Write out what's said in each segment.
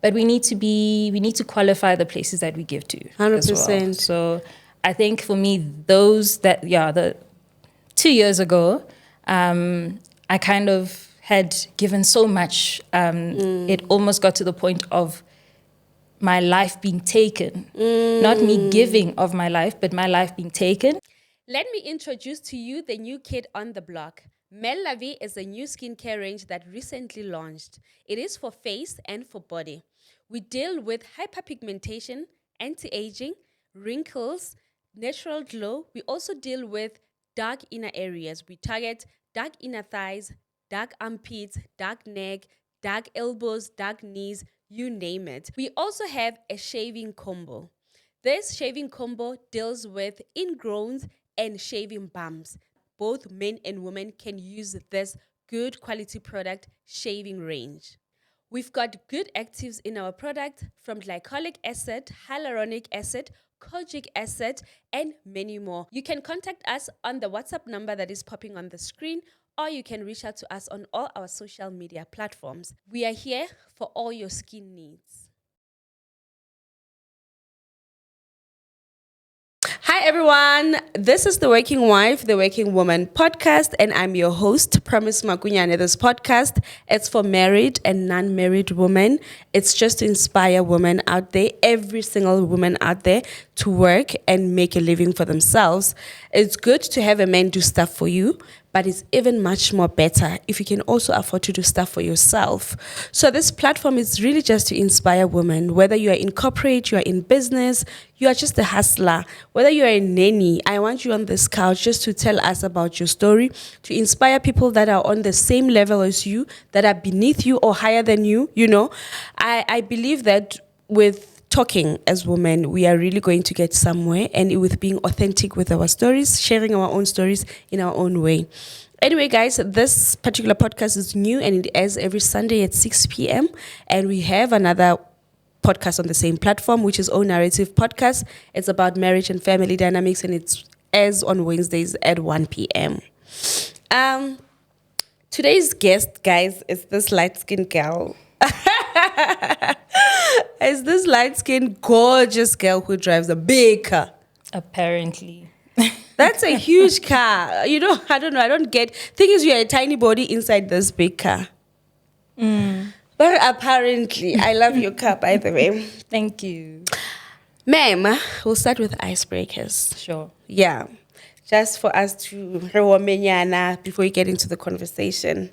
but we need to qualify the places that we give to 100%. as well. So I think for me, the 2 years ago, I kind of had given so much. It almost got to the point of my life being taken. Not me giving of my life, but my life being taken. Let me introduce to you the new kid on the block. Mel La Vie is a new skincare range that recently launched. It is for face and for body. We deal with hyperpigmentation, anti-aging, wrinkles, natural glow. We also deal with dark inner areas. We target dark inner thighs, dark armpits, dark neck, dark elbows, dark knees, you name it. We also have a shaving combo. This shaving combo deals with ingrowns and shaving bumps. Both men and women can use this good quality product shaving range. We've got good actives in our product from glycolic acid, hyaluronic acid, kojic acid, and many more. You can contact us on the WhatsApp number that is popping on the screen, or you can reach out to us on all our social media platforms. We are here for all your skin needs. Hi everyone, this is the Working Wife, the Working Woman podcast, and I'm your host, Promise Makunyane. This podcast, it's for married and non-married women. It's just to inspire women out there, every single woman out there, to work and make a living for themselves. It's good to have a man do stuff for you, but it's even much more better if you can also afford to do stuff for yourself. So this platform is really just to inspire women, whether you are in corporate, you are in business, you are just a hustler, whether you are a nanny. I want you on this couch just to tell us about your story, to inspire people that are on the same level as you, that are beneath you or higher than you. You know, I believe that with talking as women, we are really going to get somewhere, and with being authentic with our stories, sharing our own stories in our own way. Anyway, guys, this particular podcast is new and it airs every Sunday at 6 p.m. And we have another podcast on the same platform, which is O Narrative Podcast. It's about marriage and family dynamics, and it airs on Wednesdays at 1 p.m. Today's guest, guys, is this light-skinned girl. Is this light-skinned, gorgeous girl who drives a big car. Apparently. That's a huge car. You know, I don't know. I don't get... Thing is, you're a tiny body inside this big car. But apparently, I love your car, by the way. Thank you. Ma'am, we'll start with icebreakers. Sure. Yeah. Just for us to... before we get into the conversation.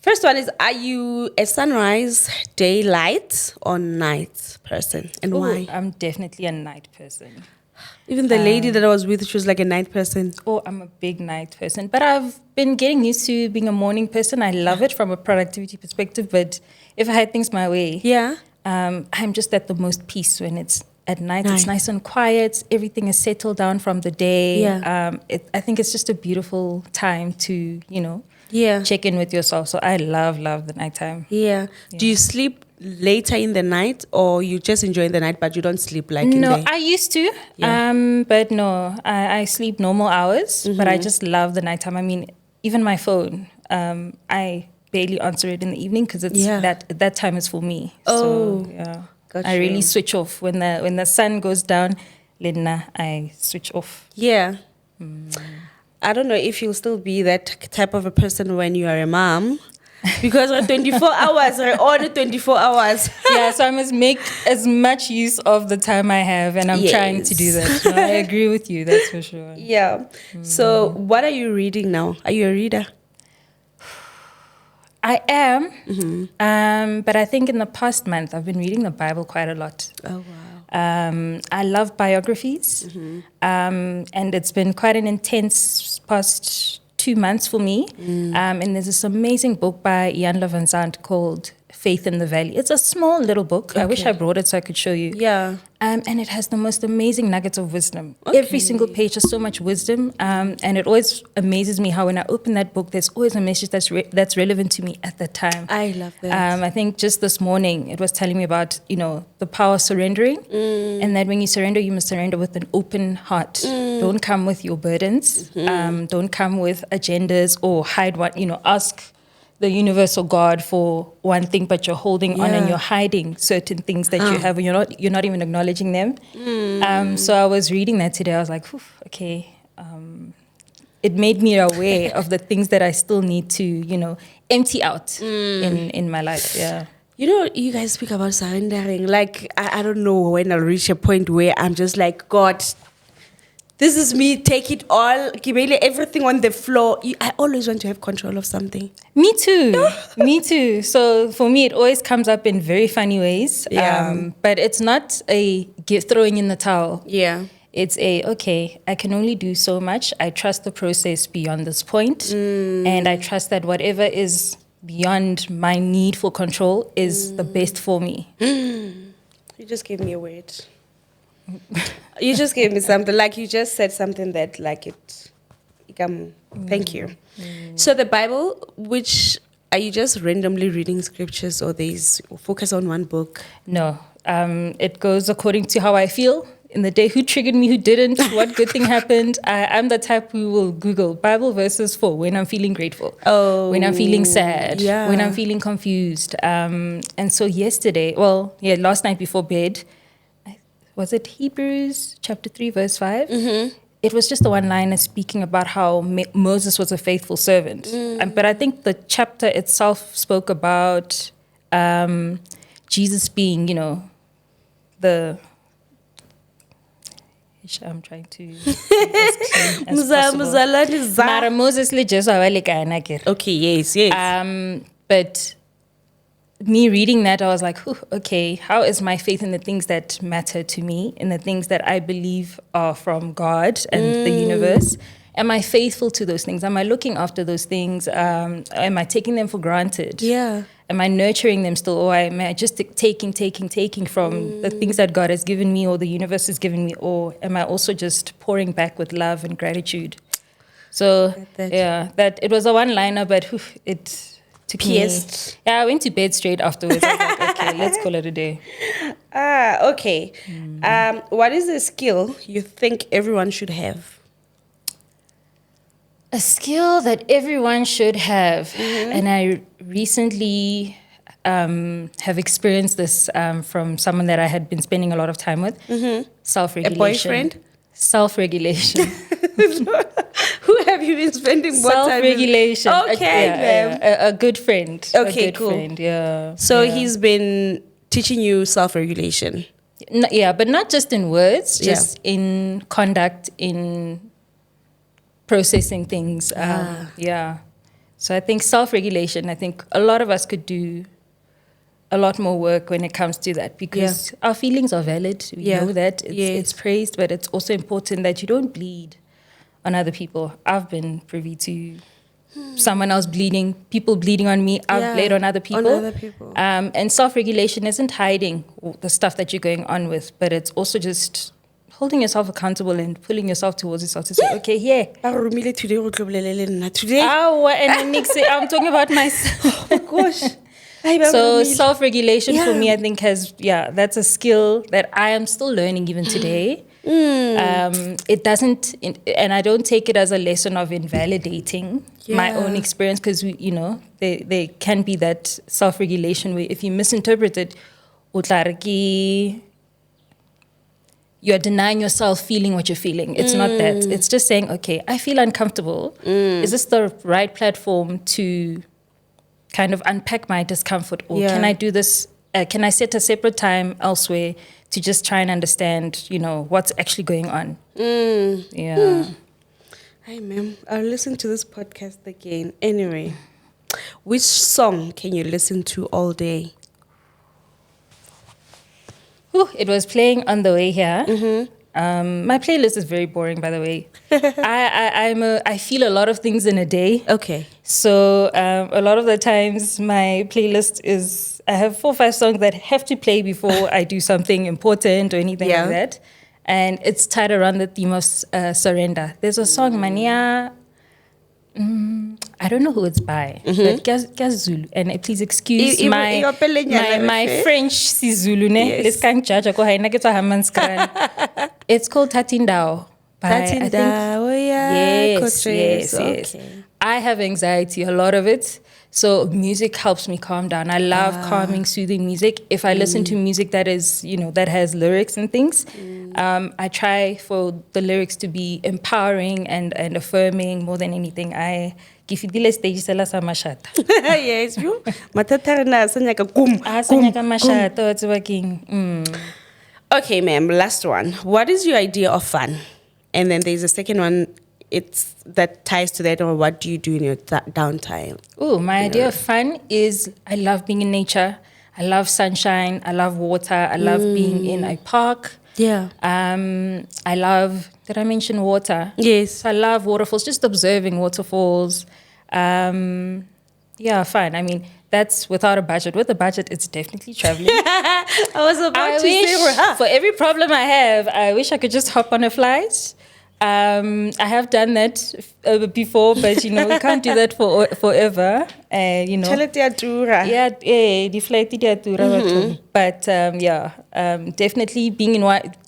First one is, are you a sunrise, daylight, or night person? And why? I'm definitely a night person. Even the lady that I was with, she was like a night person. Oh, I'm a big night person. But I've been getting used to being a morning person. I love it from a productivity perspective. But if I had things my way, I'm just at the most peace when it's at night. It's nice and quiet. Everything is settled down from the day. I think it's just a beautiful time to, check in with yourself. So I love the nighttime. Yeah. Do you sleep later in the night, or you just enjoy the night but you don't sleep like in the... No, I used to. But no, I sleep normal hours, but I just love the nighttime. I mean, even my phone, I barely answer it in the evening because it's that time is for me. Oh, so, yeah. Gotcha. I really switch off when the sun goes down. Lena, I switch off. Yeah. I don't know if you'll still be that type of a person when you are a mom, because we're 24 hours, we're on 24 hours. Yeah, so I must make as much use of the time I have, and I'm trying to do that. No, I agree with you, that's for sure. Yeah. So what are you reading now? Are you a reader? I am, but I think in the past month, I've been reading the Bible quite a lot. Oh, wow. I love biographies, and it's been quite an intense past 2 months for me. And there's this amazing book by Ian Van Zandt called Faith in the Valley. It's a small little book. Okay. I wish I brought it so I could show you. Yeah. And it has the most amazing nuggets of wisdom. Okay. Every single page has so much wisdom. And it always amazes me how when I open that book, there's always a message that's relevant to me at that time. I love that. I think just this morning, it was telling me about, the power of surrendering. And that when you surrender, you must surrender with an open heart. Don't come with your burdens. Don't come with agendas or hide what, ask the universe or God for one thing, but you're holding on and you're hiding certain things that you have, and you're not even acknowledging them. So I was reading that today. I was like, okay. It made me aware of the things that I still need to, empty out in my life. Yeah. You guys speak about surrendering. Like, I don't know when I'll reach a point where I'm just like, God, this is me, take it all. Give me everything on the floor. I always want to have control of something. Me too. Me too. So for me, it always comes up in very funny ways. Yeah. But it's not a throwing in the towel. Yeah. It's okay, I can only do so much. I trust the process beyond this point. And I trust that whatever is beyond my need for control is the best for me. You just gave me a word. You just gave me something. Like, you just said something that, like, thank you. So the Bible, which, are you just randomly reading scriptures, or there's focus on one book? No. It goes according to how I feel in the day, who triggered me, who didn't, what good thing happened. I'm the type who will Google Bible verses for when I'm feeling grateful, when I'm feeling sad, when I'm feeling confused. And so last night before bed, was it Hebrews chapter 3, verse 5? It was just the one-liner speaking about how Moses was a faithful servant. But I think the chapter itself spoke about Jesus being, the... I'm trying to be as clean as possible. Moses okay, yes. But me reading that, I was like, okay, how is my faith in the things that matter to me, in the things that I believe are from God and the universe? Am I faithful to those things? Am I looking after those things? Am I taking them for granted? Yeah. Am I nurturing them still, or am I just taking from the things that God has given me or the universe has given me, or am I also just pouring back with love and gratitude? So, that it was a one-liner, but it took me... Yeah, I went to bed straight afterwards. I was like, okay, let's call it a day. Okay. What is a skill you think everyone should have? A skill that everyone should have, and I recently have experienced this from someone that I had been spending a lot of time with. Self-regulation. A boyfriend? Self-regulation. Who have you been spending more time with? Self-regulation. Okay. A good friend. Okay, a good cool. Friend, yeah. So he's been teaching you self-regulation. But not just in words, just in conduct, in processing things. So I think self-regulation, I think a lot of us could do a lot more work when it comes to that, because our feelings are valid. We know that. It's praised, but it's also important that you don't bleed on other people. I've been privy to someone else bleeding, people bleeding on me. I've bled on other people. And self-regulation isn't hiding the stuff that you're going on with, but it's also just holding yourself accountable and pulling yourself towards yourself to say, okay, today. I'm talking about myself. Oh my gosh. So self-regulation for me, I think that's a skill that I am still learning even today. It doesn't, and I don't take it as a lesson of invalidating my own experience, because there can be that self-regulation where if you misinterpret it, you're denying yourself feeling what you're feeling. It's not that. It's just saying, okay, I feel uncomfortable. Is this the right platform to kind of unpack my discomfort? Or can I do this? Can I set a separate time elsewhere to just try and understand, what's actually going on? Hi, ma'am. I'll listen to this podcast again. Anyway, which song can you listen to all day? It was playing on the way here. My playlist is very boring, by the way. I feel a lot of things in a day. Okay. So a lot of the times my playlist is, I have 4 or 5 songs that have to play before I do something important or anything like that. And it's tied around the theme of surrender. There's a song, Mania. I don't know who it's by, but Zulu. And please excuse my French si Zulu ne. Let's can't judge. It's called Tatindao. Tatindao, yes. I have anxiety, a lot of it. So music helps me calm down. I love calming, soothing music. If I listen to music that is, that has lyrics and things, I try for the lyrics to be empowering and affirming more than anything. I kifidile stage sela sa mashata. Yes, you. Matata na sanya ka kum. Sanya ka mashata, it's working. Okay, ma'am, last one. What is your idea of fun? And then there's a second one, it's that ties to that, or what do you do in your downtime? Oh, my idea of fun is I love being in nature. I love sunshine. I love water. I love being in a park. Yeah. I love, did I mention water? Yes. So I love waterfalls, just observing waterfalls. Fun. I mean, that's without a budget. With a budget, it's definitely traveling. I was about to say, for every problem I have, I wish I could just hop on a flight. I have done that before, but we can't do that forever. But definitely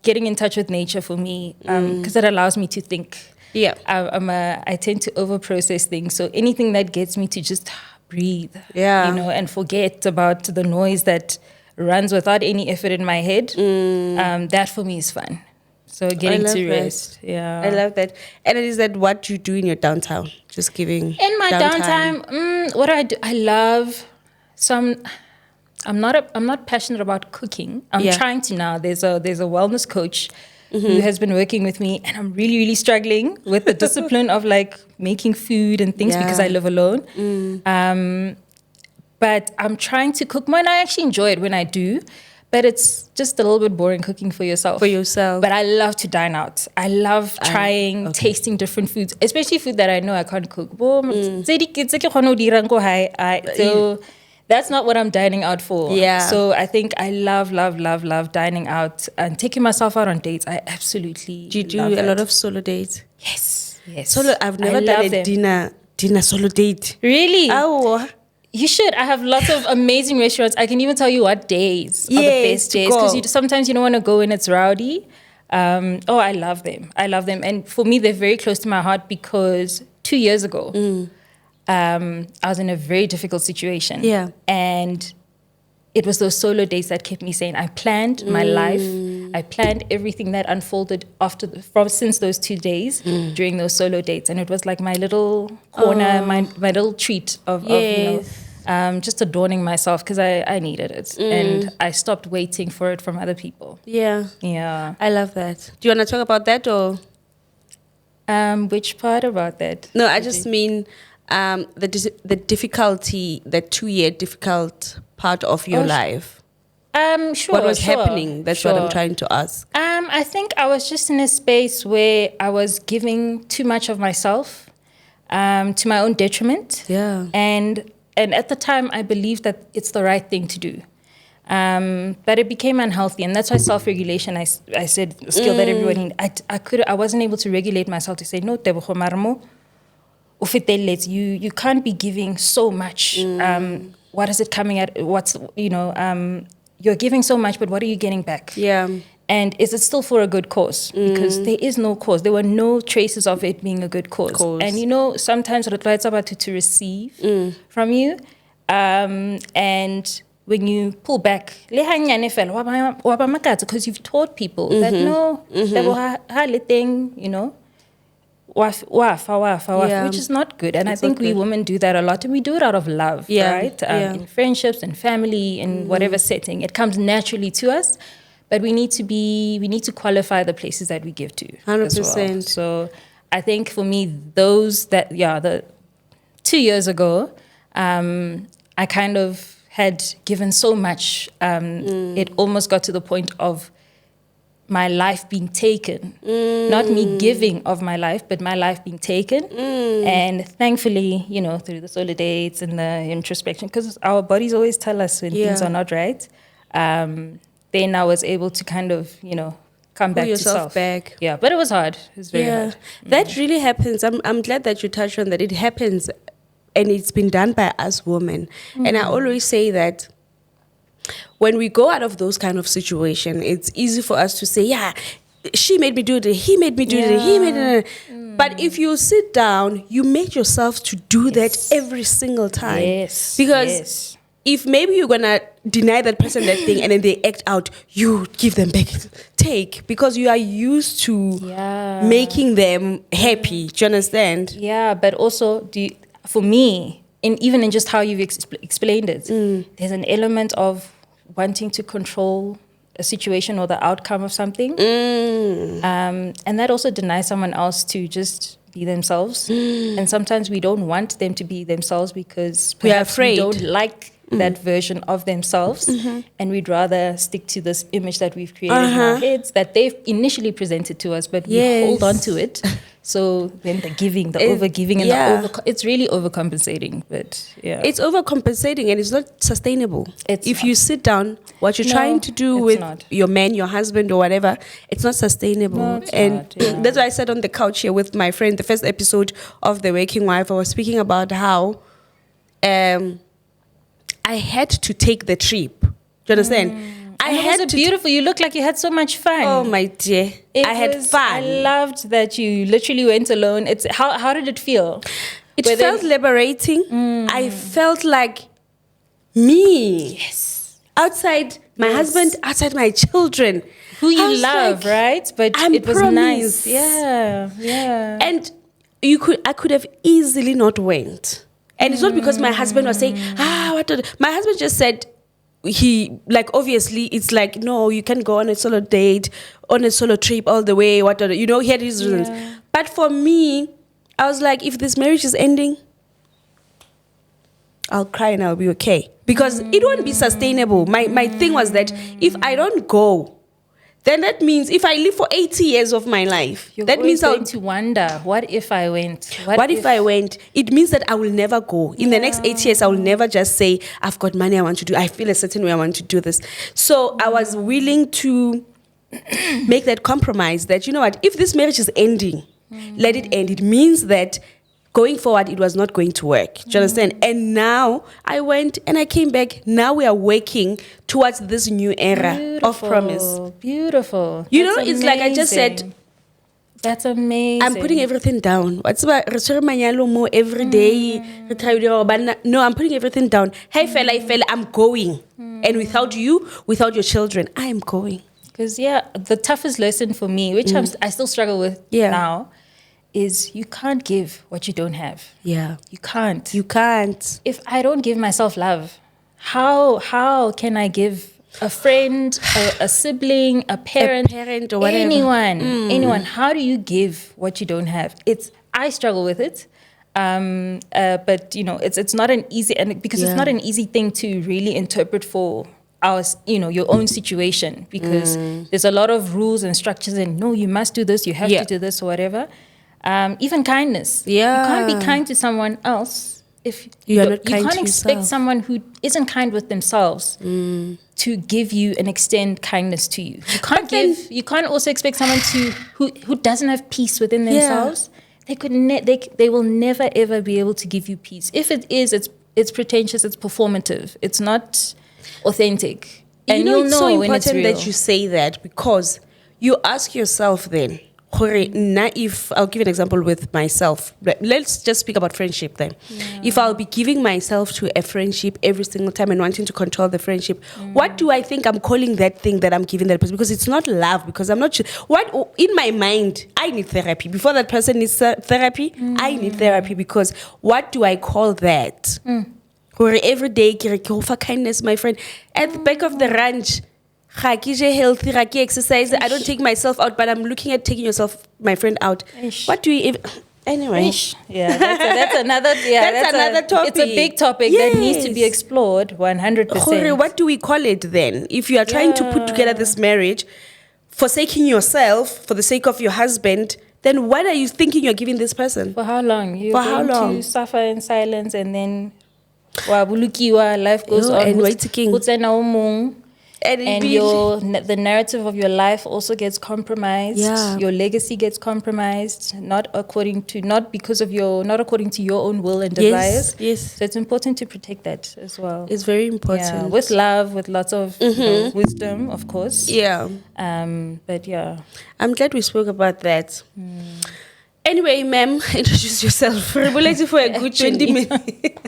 getting in touch with nature for me, because it allows me to think. Yeah, I tend to overprocess things, so anything that gets me to just breathe, and forget about the noise that runs without any effort in my head, that for me is fun. So getting to rest. Yeah. I love that. And it is that what you do in your downtime, just giving in my downtime, what I do, I love some. I'm not passionate about cooking. I'm trying to now. There's a wellness coach who has been working with me, and I'm really, really struggling with the discipline of like making food and things because I live alone. But I'm trying to cook more, and I actually enjoy it when I do. But it's just a little bit boring cooking for yourself. But I love to dine out. I love tasting different foods, especially food that I know I can't cook. So that's not what I'm dining out for. Yeah. So I think I love dining out and taking myself out on dates. I absolutely do you do a lot of solo dates? Yes. Solo, I've never done a dinner solo date. Really? Oh. You should. I have lots of amazing restaurants. I can even tell you what days are the best days. Because sometimes you don't want to go and it's rowdy. I love them. And for me, they're very close to my heart because 2 years ago, I was in a very difficult situation. Yeah. And it was those solo days that kept me sane. I planned my life. I planned everything that unfolded since those 2 days during those solo dates. And it was like my little corner, my little treat of just adorning myself because I needed it. And I stopped waiting for it from other people. Yeah. Yeah. I love that. Do you want to talk about that or? Which part about that? No, I just mean the difficulty, the 2-year difficult part of your life. Sure. What was happening? That's what I'm trying to ask. I think I was just in a space where I was giving too much of myself to my own detriment. Yeah. And at the time, I believed that it's the right thing to do. But it became unhealthy. And that's why self-regulation, I said, a skill that everyone needs. I wasn't able to regulate myself to say, no, Tebogo Maramo, you can't be giving so much. What is it coming at? You're giving so much, but what are you getting back? Yeah. And is it still for a good cause? Because there is no cause. There were no traces of it being a good cause. And sometimes it's about to receive from you. And when you pull back, because you've taught people that which is not good. And I think we women do that a lot, and we do it out of love, right? In friendships and family, in whatever setting. It comes naturally to us. But we need to qualify the places that we give to. 100%. Well. So I think for me, the 2 years ago, I kind of had given so much. It almost got to the point of my life being taken. Not me giving of my life, but my life being taken. And thankfully, through the solo dates and the introspection, because our bodies always tell us when things are not right. Then I was able to kind of, come back to self. Back. Yeah, but it was hard. It was very hard. That really happens. I'm glad that you touched on that. It happens, and it's been done by us women. And I always say that when we go out of those kind of situations, it's easy for us to say, yeah, she made me do it, he made me do it, he made it. But if you sit down, you make yourself to do that every single time. Yes. Because if maybe you're going to deny that person that thing and then they act out, you give them back. Take. Because you are used to making them happy. Do you understand? Yeah, but also, for me, even in just how you've explained it, there's an element of wanting to control a situation or the outcome of something. And that also denies someone else to just be themselves. And sometimes we don't want them to be themselves because we are perhaps afraid. we don't like that version of themselves. And we'd rather stick to this image that we've created in our heads that they've initially presented to us, but we hold on to it. So then the giving, the overgiving, and it's really overcompensating. But it's overcompensating and it's not sustainable. If you sit down, what you're trying to do with your man, your husband, or whatever, it's not sustainable. No, it's not, that's why I sat on the couch here with my friend. The first episode of The Working Wife, I was speaking about how I had to take the trip. Do you understand? It was beautiful. You look like you had so much fun. Oh my dear, I had fun. I loved that you literally went alone. How did it feel? It felt liberating. I felt like me. Yes. Outside my husband, outside my children. Who you love, right? But it was nice. Yeah. And I could have easily not went. And it's not because my husband was saying, my husband just said, obviously, it's like, no, you can go on a solo date, on a solo trip all the way, he had his reasons. But for me, I was like, if this marriage is ending, I'll cry and I'll be okay. Because it won't be sustainable. My thing was that if I don't go, then that means if I live for 80 years of my life, that means I'm going to wonder, what if I went? What if I went? It means that I will never go. In the next 8 years, I will never just say, I've got money I want to do. I feel a certain way I want to do this. So I was willing to make that compromise that, you know what, if this marriage is ending, let it end. It means that going forward, it was not going to work. Do you understand? And now I went and I came back. Now we are working towards this new era of promise. Beautiful. It's like I just said. That's amazing. I'm putting everything down. What's about every day? No, I'm putting everything down. Hey, fella, I'm going. And without you, without your children, I am going. Because, the toughest lesson for me, which I still struggle with now, is you can't give what you don't have. Yeah. You can't. If I don't give myself love, how can I give a friend, a sibling, a parent or whatever. Anyone? How do you give what you don't have? I struggle with it. But it's not an easy, and because it's not an easy thing to really interpret for your own situation, because there's a lot of rules and structures and no, you must do this, you have to do this or whatever. Even kindness. Yeah. You can't be kind to someone else if you can't expect someone who isn't kind with themselves to give you and extend kindness to you. You can't also expect someone who doesn't have peace within themselves. They will never ever be able to give you peace. If it is, it's pretentious, it's performative, it's not authentic. And you'll know so when it's real. Important that you say that, because you ask yourself then, if I'll give an example with myself, let's just speak about friendship then. If I'll be giving myself to a friendship every single time and wanting to control the friendship, what do I think I'm calling that thing that I'm giving that person? Because it's not love, because I'm not sure. What in my mind, I need therapy. Before that person needs therapy, I need therapy, because what do I call that? Every day, for kindness, my friend. At the back of the ranch, healthy, exercise. I don't take myself out, but I'm looking at taking my friend out. What do you even... Anyway. Yeah, that's another topic. It's a big topic that needs to be explored 100%. What do we call it then? If you are trying to put together this marriage, forsaking yourself for the sake of your husband, then what are you thinking you're giving this person? For how long? You're going to suffer in silence, and then life goes on. And waiting. And the narrative of your life also gets compromised. Yeah. Your legacy gets compromised, not according to your own will and desires. Yes. So it's important to protect that as well. It's very important. Yeah, with love, with lots of wisdom, of course. Yeah. But yeah. I'm glad we spoke about that. Anyway, ma'am, introduce yourself. We're waiting for a good 20 minutes.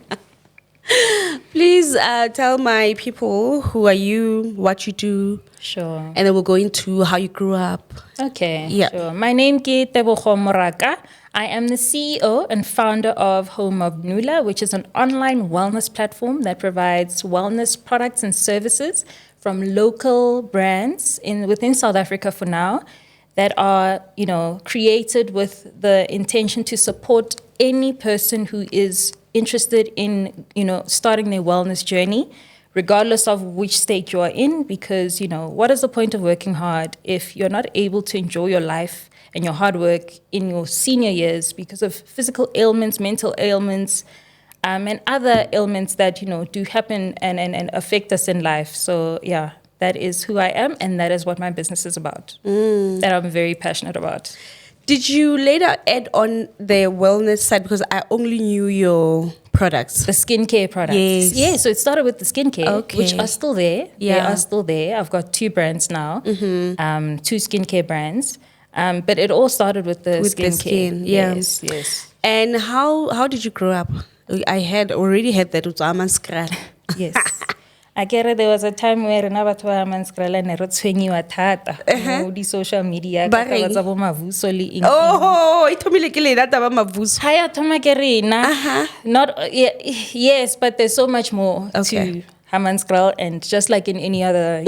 Please tell my people who are you, what you do. Sure. And then we'll go into how you grew up. Okay. Yeah. Sure. My name is Tebogo Moraka. I am the CEO and founder of Home of Nula, which is an online wellness platform that provides wellness products and services from local brands within South Africa for now that are, created with the intention to support any person who is interested in, starting their wellness journey, regardless of which state you are in, because, what is the point of working hard if you're not able to enjoy your life and your hard work in your senior years because of physical ailments, mental ailments, and other ailments that, do happen and affect us in life. So, yeah, that is who I am, and that is what my business is about, that I'm very passionate about. Did you later add on the wellness side? Because I only knew your products. The skincare products. Yes. Yeah, so it started with the skincare, which are still there. Yeah. They are still there. I've got 2 brands now, 2 skincare brands. But it all started with the skincare. The skin, yeah. Yes. And how did you grow up? I had already had that with Amaskral. Yes. I get there was a time where Nabatwa Manskrala nerotwenyiwa thata mo di social media ka tsa bo mavuso le ing. Oh, itomile ke le data ba mavuso. Haya thoma ke rena. Not yes, but there's so much more to Hammanskraal, and just like in any other,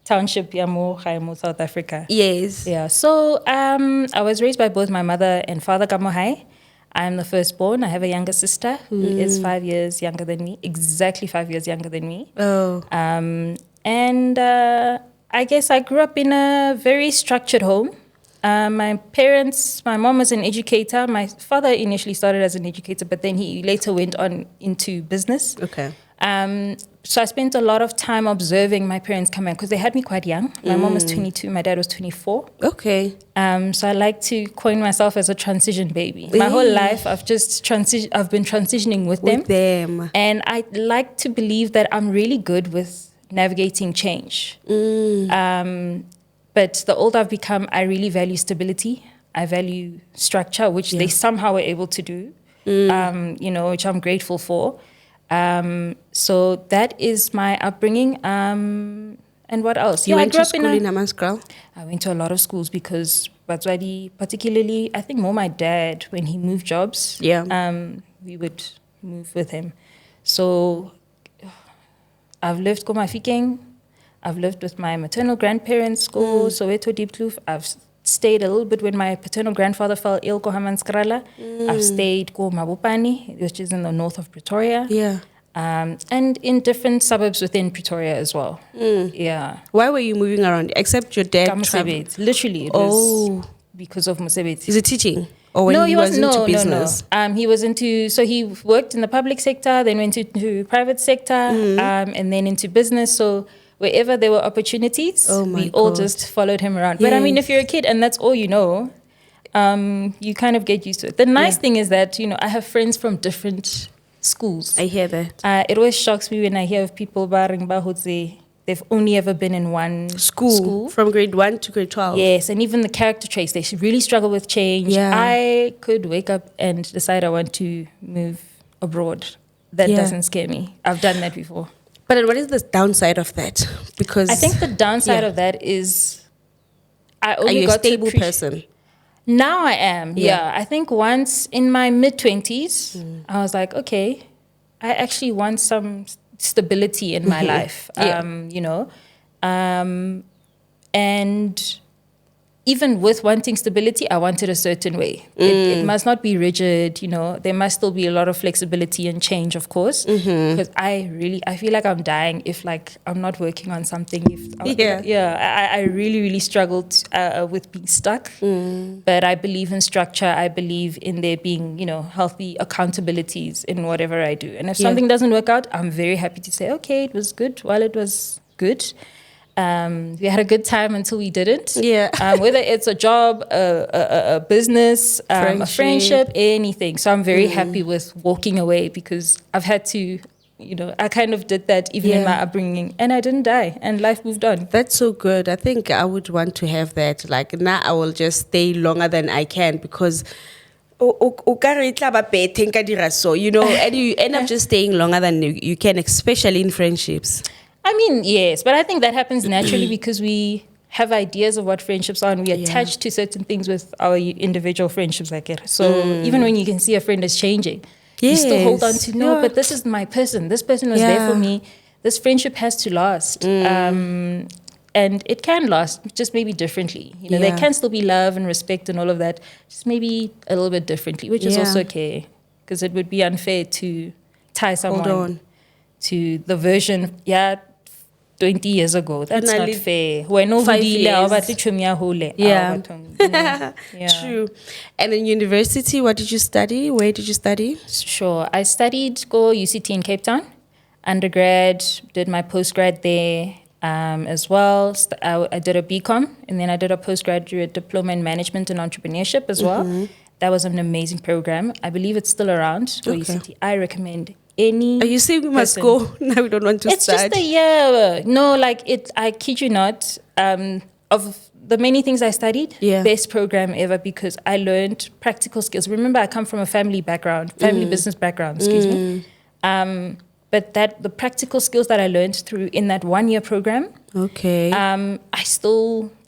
township mo South Africa. Yes. Yeah. So I was raised by both my mother and father Kamohai. I'm the firstborn. I have a younger sister who is 5 years younger than me, exactly 5 years younger than me. Oh. And I guess I grew up in a very structured home. My mom was an educator. My father initially started as an educator, but then he later went on into business. Okay. So I spent a lot of time observing my parents come in because they had me quite young. My mom was 22, my dad was 24. Okay. So I like to coin myself as a transition baby. My whole life, I've been transitioning with them. And I like to believe that I'm really good with navigating change. But the older I've become, I really value stability. I value structure, which they somehow were able to do, which I'm grateful for. So that is my upbringing. And what else? You went to school in Hammanskraal? I went to a lot of schools because Batswadi, particularly, I think more my dad, when he moved jobs, we would move with him. So I've lived Komafikeng. I've lived with my maternal grandparents, Soweto, Diepkloof. I've stayed a little bit when my paternal grandfather fell ill, Hammanskraal. I've stayed Ko Mabopani, which is in the north of Pretoria. Yeah. And in different suburbs within Pretoria as well. Yeah. Why were you moving around? Except your dad traveled. Literally, it was because of Musebet. Is it teaching? Or when he was into business? No. He worked in the public sector, then went into private sector, and then into business. So wherever there were opportunities, we all just followed him around. But I mean, if you're a kid and that's all you know, you kind of get used to it. The nice thing is that, I have friends from different schools. I hear that. It always shocks me when I hear of people they've only ever been in one school. From grade 1 to grade 12. Yes, and even the character traits, they really struggle with change. Yeah. I could wake up and decide I want to move abroad. That doesn't scare me. I've done that before. But what is the downside of that? Because I think the downside of that is are you a stable person? Now I am, I think once in my mid-20s, I was like, okay, I actually want some stability in my life, and even with wanting stability, I wanted a certain way. It must not be rigid, there must still be a lot of flexibility and change, of course, because I feel like I'm dying if I'm not working on something. I really, really struggled with being stuck, but I believe in structure. I believe in there being, healthy accountabilities in whatever I do. And if something doesn't work out, I'm very happy to say, okay, it was good while it was good. We had a good time until we didn't. Whether it's a job, a business, a friendship, anything. So I'm very happy with walking away because I've had to I kind of did that even in my upbringing, and I didn't die, and life moved on. That's so good. I think I would want to have that. Like now I will just stay longer than I can because and you end up just staying longer than you can, especially in friendships. I mean, yes, but I think that happens naturally because we have ideas of what friendships are and we attach to certain things with our individual friendships like it. So even when you can see a friend is changing, you still hold on to, but this is my person. This person was there for me. This friendship has to last. And it can last, just maybe differently. There can still be love and respect and all of that, just maybe a little bit differently, which is also okay. Because it would be unfair to tie someone to the version, 20 years ago. That's not fair. When 5 years. True. And in university, what did you study? Where did you study? Sure. I studied UCT in Cape Town. Undergrad, did my postgrad there as well. I did a BCom, and then I did a postgraduate diploma in management and entrepreneurship as well. That was an amazing program. I believe it's still around. UCT. I recommend any. Are you saying we must go? Now we don't want to start. It's just a year. No, I kid you not. Of the many things I studied, best program ever because I learned practical skills. Remember, I come from a family business background, excuse me. But the practical skills that I learned through in that 1 year program, they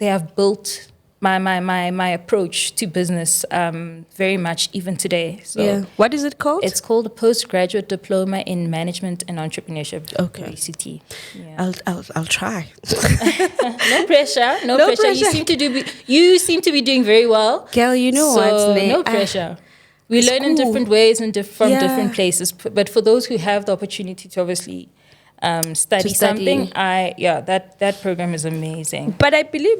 have built my approach to business very much even today. So what is it called? It's called a postgraduate diploma in management and entrepreneurship. Okay. UCT. I'll try. No pressure. No pressure. You seem to be doing very well. Girl, what's next? No pressure. We learn in different ways and from different places. But for those who have the opportunity to obviously study something, that program is amazing. But I believe,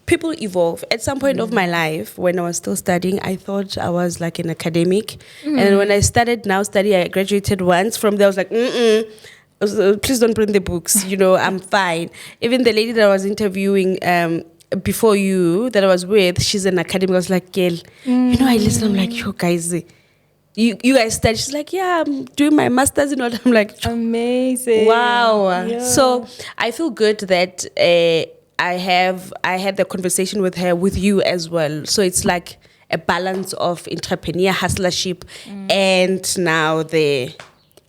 people evolve. At some point of my life, when I was still studying, I thought I was like an academic. And when I started now study, I graduated once. From there, I was like, please don't bring the books. I'm fine. Even the lady that I was interviewing before you, that I was with, she's an academic. I was like, girl, I listen, I'm like, you guys, you guys study? She's like, I'm doing my master's in what? I'm like, amazing. Wow. Yeah. So I feel good that I had the conversation with her, with you as well. So it's like a balance of entrepreneur hustlership and now the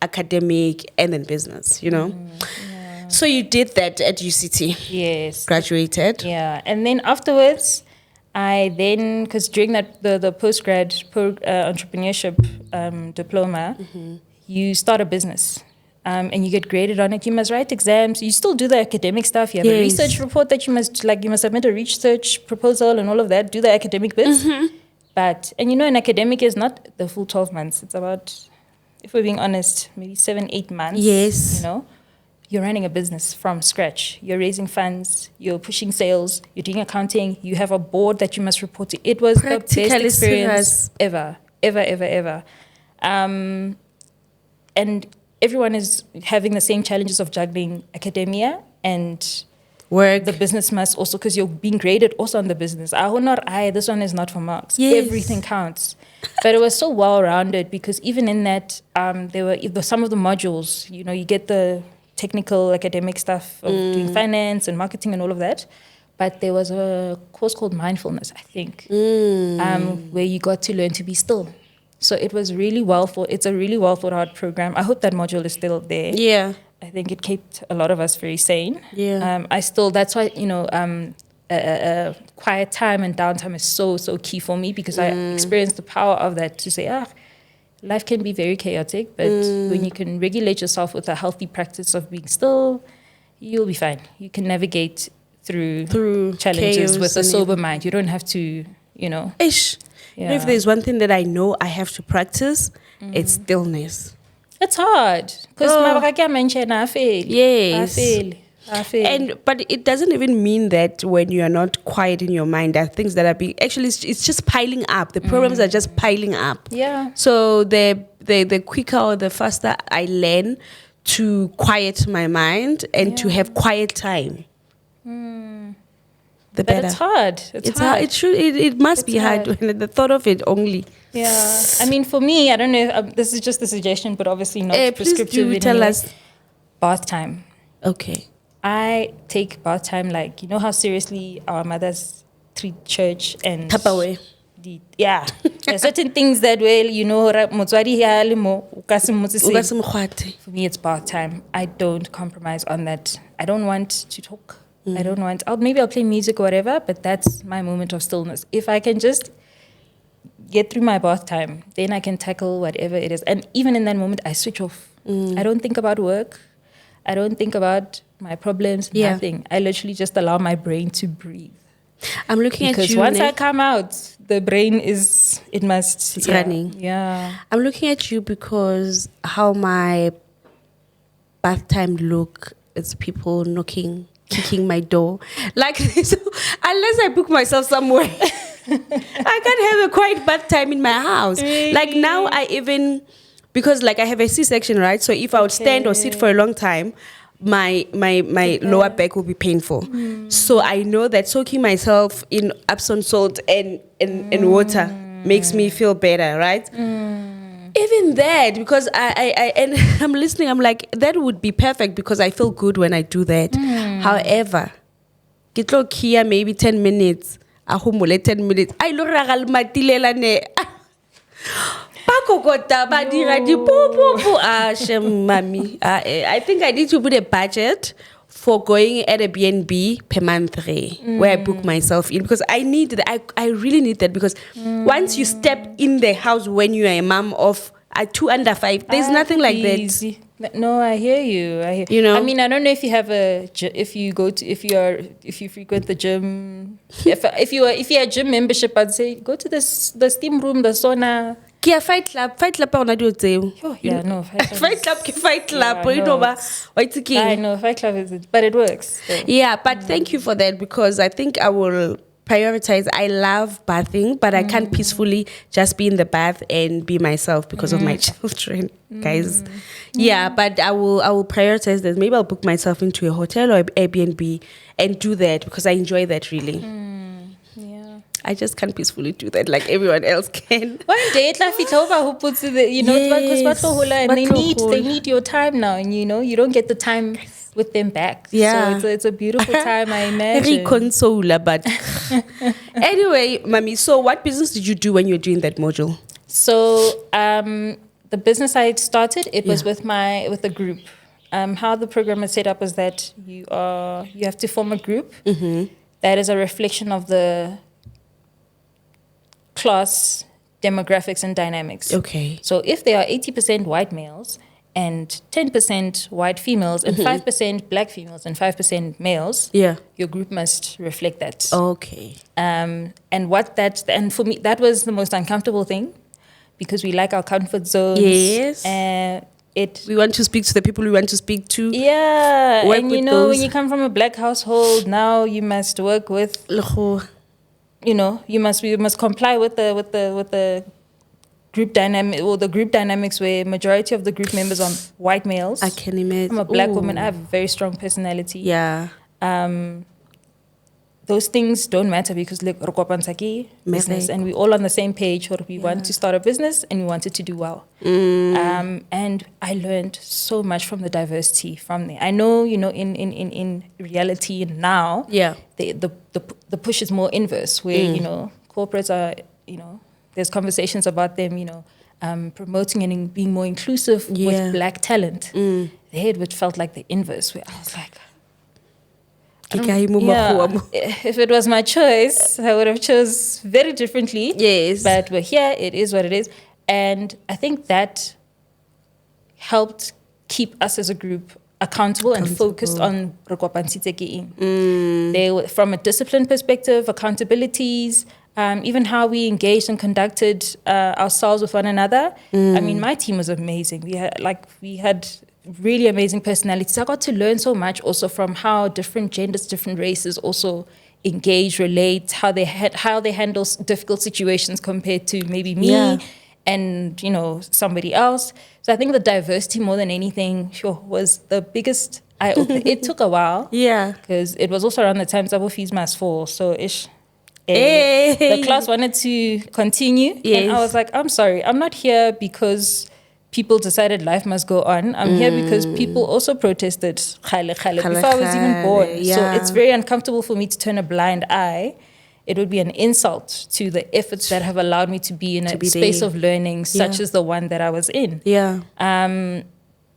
academic and then business, So you did that at UCT? Yes. Graduated? Yeah. And then afterwards, because during that the postgrad entrepreneurship diploma, you start a business. And you get graded on it. You must write exams. You still do the academic stuff. You have a research report that you must submit a research proposal and all of that. Do the academic bits. But, an academic is not the full 12 months. It's about, if we're being honest, maybe 7-8 months. Yes. You're running a business from scratch. You're raising funds. You're pushing sales. You're doing accounting. You have a board that you must report to. It was the best experience ever. And everyone is having the same challenges of juggling academia and work. The business must also, because you're being graded also on the business. This one is not for marks. Yes. Everything counts. But it was so well-rounded because even in that, there were some of the modules, you get the technical academic stuff of doing finance and marketing and all of that. But there was a course called Mindfulness, I think, where you got to learn to be still. So it was it's a really well thought out program. I hope that module is still there. Yeah. I think it kept a lot of us very sane. Yeah. That's why, quiet time and downtime is so, so key for me because I experienced the power of that to say, life can be very chaotic, but when you can regulate yourself with a healthy practice of being still, you'll be fine. You can navigate through challenges with a sober mind. You don't have to, Ish. Yeah. If there's one thing that I know I have to practice, it's stillness. It's hard because I fail. Yes. I fail. But it doesn't even mean that when you are not quiet in your mind, there are things that are it's just piling up. The problems are just piling up. Yeah. So the quicker or the faster I learn to quiet my mind and to have quiet time, the better. But it's hard. It's hard. It must be hard. The thought of it only. Yeah. I mean, for me, I don't know. This is just a suggestion, but obviously not prescriptive. Please do tell us. Bath time. Okay. I take bath time like, you know how seriously our mothers treat church and Tupperware. Yeah. There are certain things that, well, you know, for me, it's bath time. I don't compromise on that. I don't want to talk. I don't want, maybe I'll play music or whatever, but that's my moment of stillness. If I can just get through my bath time, then I can tackle whatever it is. And even in that moment, I switch off. I don't think about work. I don't think about my problems, nothing. I literally just allow my brain to breathe. I'm looking at you. Because once I come out, the brain is, it's running. Yeah. I'm looking at you because how my bath time look is people knocking, kicking my door. Like, so, unless I book myself somewhere, I can't have a quiet bath time in my house. Really? Like now because like I have a C-section, right? So if I would stand or sit for a long time, my lower back will be painful. So I know that soaking myself in Epsom salt and water makes me feel better, right? Even that, because I and I'm listening, I'm like, that would be perfect because I feel good when I do that. However, get low kia maybe 10 minutes. I 10 minutes. I look mati I think I need to put a budget for going at a BNB per month where I book myself in because I need that. I really need that because once you step in the house when you are a mom of 2 under 5, there's nothing like that. No, I hear you. You know, I mean, I don't know if you have if you frequent the gym. if you are a gym membership, I'd say go to the steam room, the sauna. Kia fight club on audio too. Yeah, no, fight club. You know, I know fight club is it, but it works. So. Yeah, but thank you for that because I think I will prioritize. I love bathing, but I can't peacefully just be in the bath and be myself because of my children, guys. Yeah, but I will prioritize this. Maybe I'll book myself into a hotel or Airbnb and do that because I enjoy that really. Yeah. I just can't peacefully do that like everyone else can. One day, who puts it, you know, because they need your time now, and you know, you don't get the time with them back. Yeah. So it's a beautiful time, I imagine. Consoler, but anyway, Mami, so what business did you do when you were doing that module? So the business I started, it was with a group. How the program is set up is that you have to form a group that is a reflection of the class demographics and dynamics. Okay. So if there are 80% white males and 10% white females and 5% black females and 5% males, your group must reflect that. Okay. And for me, that was the most uncomfortable thing because we like our comfort zones. Yes. We want to speak to the people we want to speak to. Yeah. And you know, when you come from a black household, now you must work with, you know, you must comply with the group dynamic or the group dynamics where majority of the group members are white males. I can imagine. I'm a black woman. I have a very strong personality. Yeah. Those things don't matter because like business and we're all on the same page or we want to start a business and we want it to do well. And I learned so much from the diversity from there. I know, you know, in reality now, the push is more inverse where, you know, corporates are, you know, there's conversations about them, you know, promoting and being more inclusive with black talent. There it felt like the inverse where I was like, if it was my choice, I would have chose very differently. Yes. But we're here, it is what it is. And I think that helped keep us as a group accountable. And focused on They were, from a discipline perspective, accountabilities, even how we engaged and conducted ourselves with one another. I mean, my team was amazing. We had really amazing personalities. I got to learn so much also from how different genders, different races also engage, relate, how they handle difficult situations compared to maybe me and, you know, somebody else. So I think the diversity more than anything was the biggest eye-opener. It took a while. Yeah. Because it was also around the time Zabo fees must fall. So The class wanted to continue. Yes. And I was like, I'm sorry, I'm not here because people decided life must go on. I'm here because people also protested khale before I was even born. Yeah. So it's very uncomfortable for me to turn a blind eye. It would be an insult to the efforts that have allowed me to be in a space of learning such as the one that I was in. Yeah.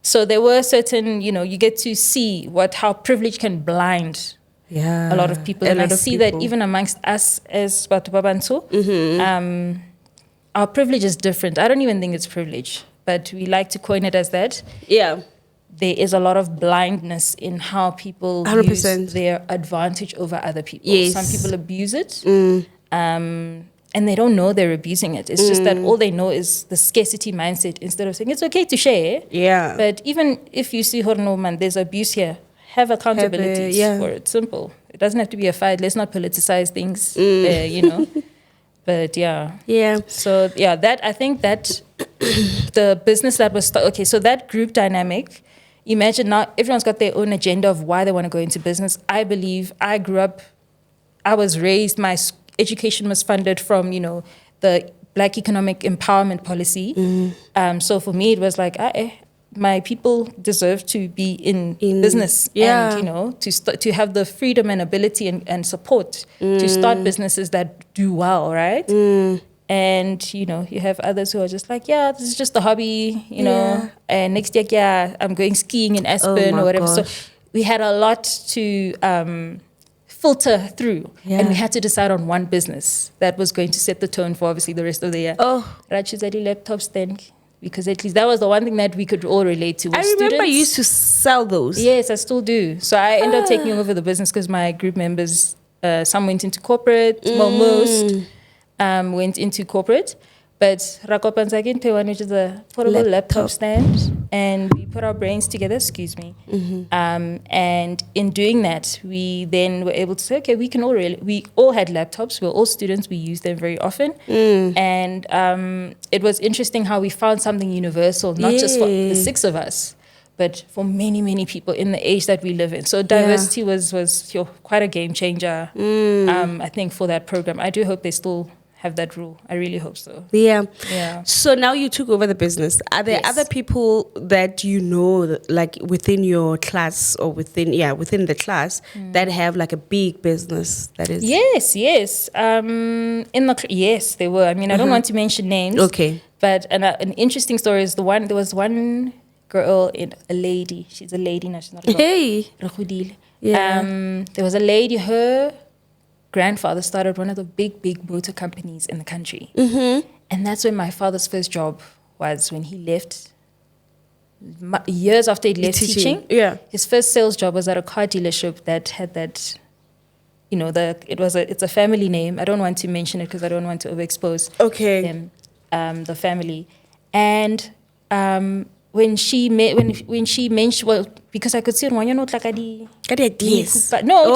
So there were certain, you get to see how privilege can blind a lot of people. And I see that even amongst us as Batho ba Bantsho, our privilege is different. I don't even think it's privilege, but we like to coin it as that. Yeah. There is a lot of blindness in how people 100%. use their advantage over other people. Yes. Some people abuse it, and they don't know they're abusing it. It's just that all they know is the scarcity mindset instead of saying it's okay to share. Yeah. But even if you see, no man, there's abuse here, have accountability for it. Simple. It doesn't have to be a fight. Let's not politicize things, But yeah. So yeah, I think that the business that was so that group dynamic. Imagine now everyone's got their own agenda of why they want to go into business. I believe I grew up, I was raised, my education was funded from, the Black Economic Empowerment Policy. So for me, it was like, my people deserve to be in business and, to have the freedom and ability and support to start businesses that do well, right? And, you have others who are just like, this is just a hobby, and next year, I'm going skiing in Aspen or whatever. Gosh. So we had a lot to filter through. And we had to decide on one business that was going to set the tone for obviously the rest of the year. Rachizadi laptop stand, because at least that was the one thing that we could all relate to. I remember you used to sell those. Yes, I still do. So I ended up taking over the business because my group members, some went into corporate, most went into corporate. But Rakopanzagin Pewan, which is a portable laptop stand, and we put our brains together, and in doing that, we then were able to say, okay, we all had laptops, we were all students, we used them very often. And it was interesting how we found something universal, not just for the six of us, but for many, many people in the age that we live in. So diversity was quite a game changer, I think, for that program. I do hope they still have that rule. I really hope so. Yeah. So now you took over the business. Are there other people that like within your class or within the class that have like a big business that is? Yes. Yes, there were. I mean, I don't want to mention names. Okay. But an interesting story is there was one girl, a lady. She's a lady now. She's not a girl. Hey. Yeah. There was a lady. Her grandfather started one of the big motor companies in the country. And that's when my father's first job was, when he left, years after he left teaching. His first sales job was at a car dealership that had that, it's a family name. I don't want to mention it because I don't want to overexpose them, the family. And when she mentioned, well, because I could see one, like yes. no,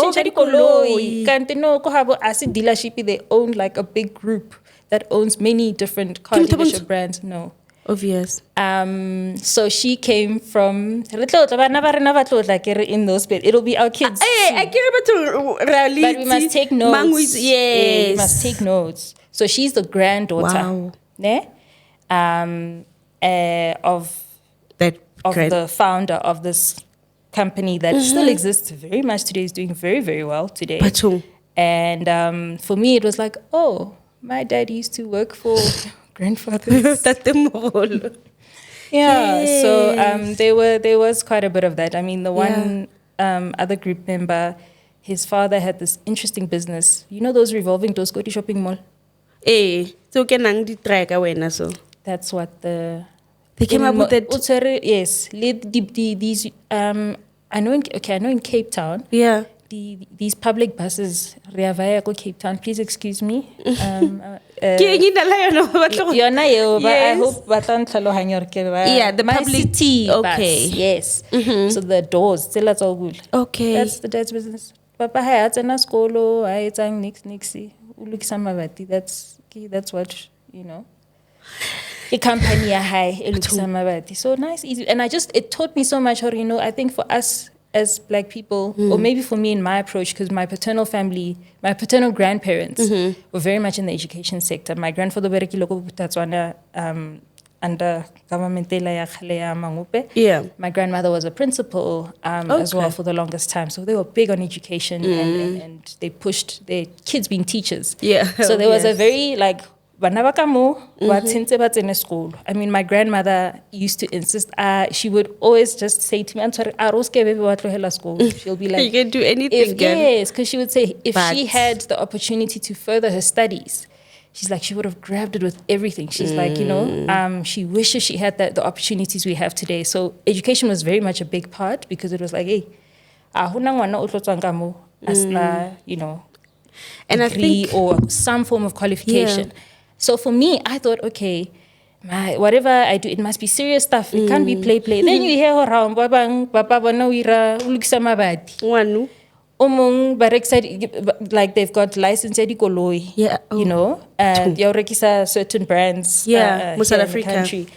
dealership, they own like a big group that owns many different car dealership brands. No. Obvious. So she came from in those bed. It'll be our kids. I care about reality. But we must take notes. Yes. We must take notes. So she's the granddaughter. Of the founder of this company that still exists very much today, is doing very, very well today. And for me, it was like, my dad used to work for grandfathers. So there was quite a bit of that. I mean, the one other group member, his father had this interesting business. You know those revolving doors, go to shopping mall? That's what they came up with that. Yes, these. I know in Cape Town. These public buses. Cape Town. Please excuse me. I hope the public city bus. Yes. So the doors. That's all good. That's the dad's business. Papa has a school. I nixy. That's what a company high. So nice, easy. And it taught me so much. I think for us as Black people, or maybe for me in my approach, because my paternal family, my paternal grandparents were very much in the education sector. My grandfather under government My grandmother was a principal as well for the longest time. So they were big on education and they pushed their kids being teachers. So there was a very like, school. I mean, my grandmother used to insist, she would always just say to me, she'll be like, you can do anything. Yes, because she would say, if she had the opportunity to further her studies, she's like, she would have grabbed it with everything. She's like, she wishes she had the opportunities we have today. So education was very much a big part because it was like, hey, and I think, or some form of qualification. So for me, I thought, okay, whatever I do, it must be serious stuff. It can't be play. Then you hear around, like they've got license you know, and you certain brands here in the country.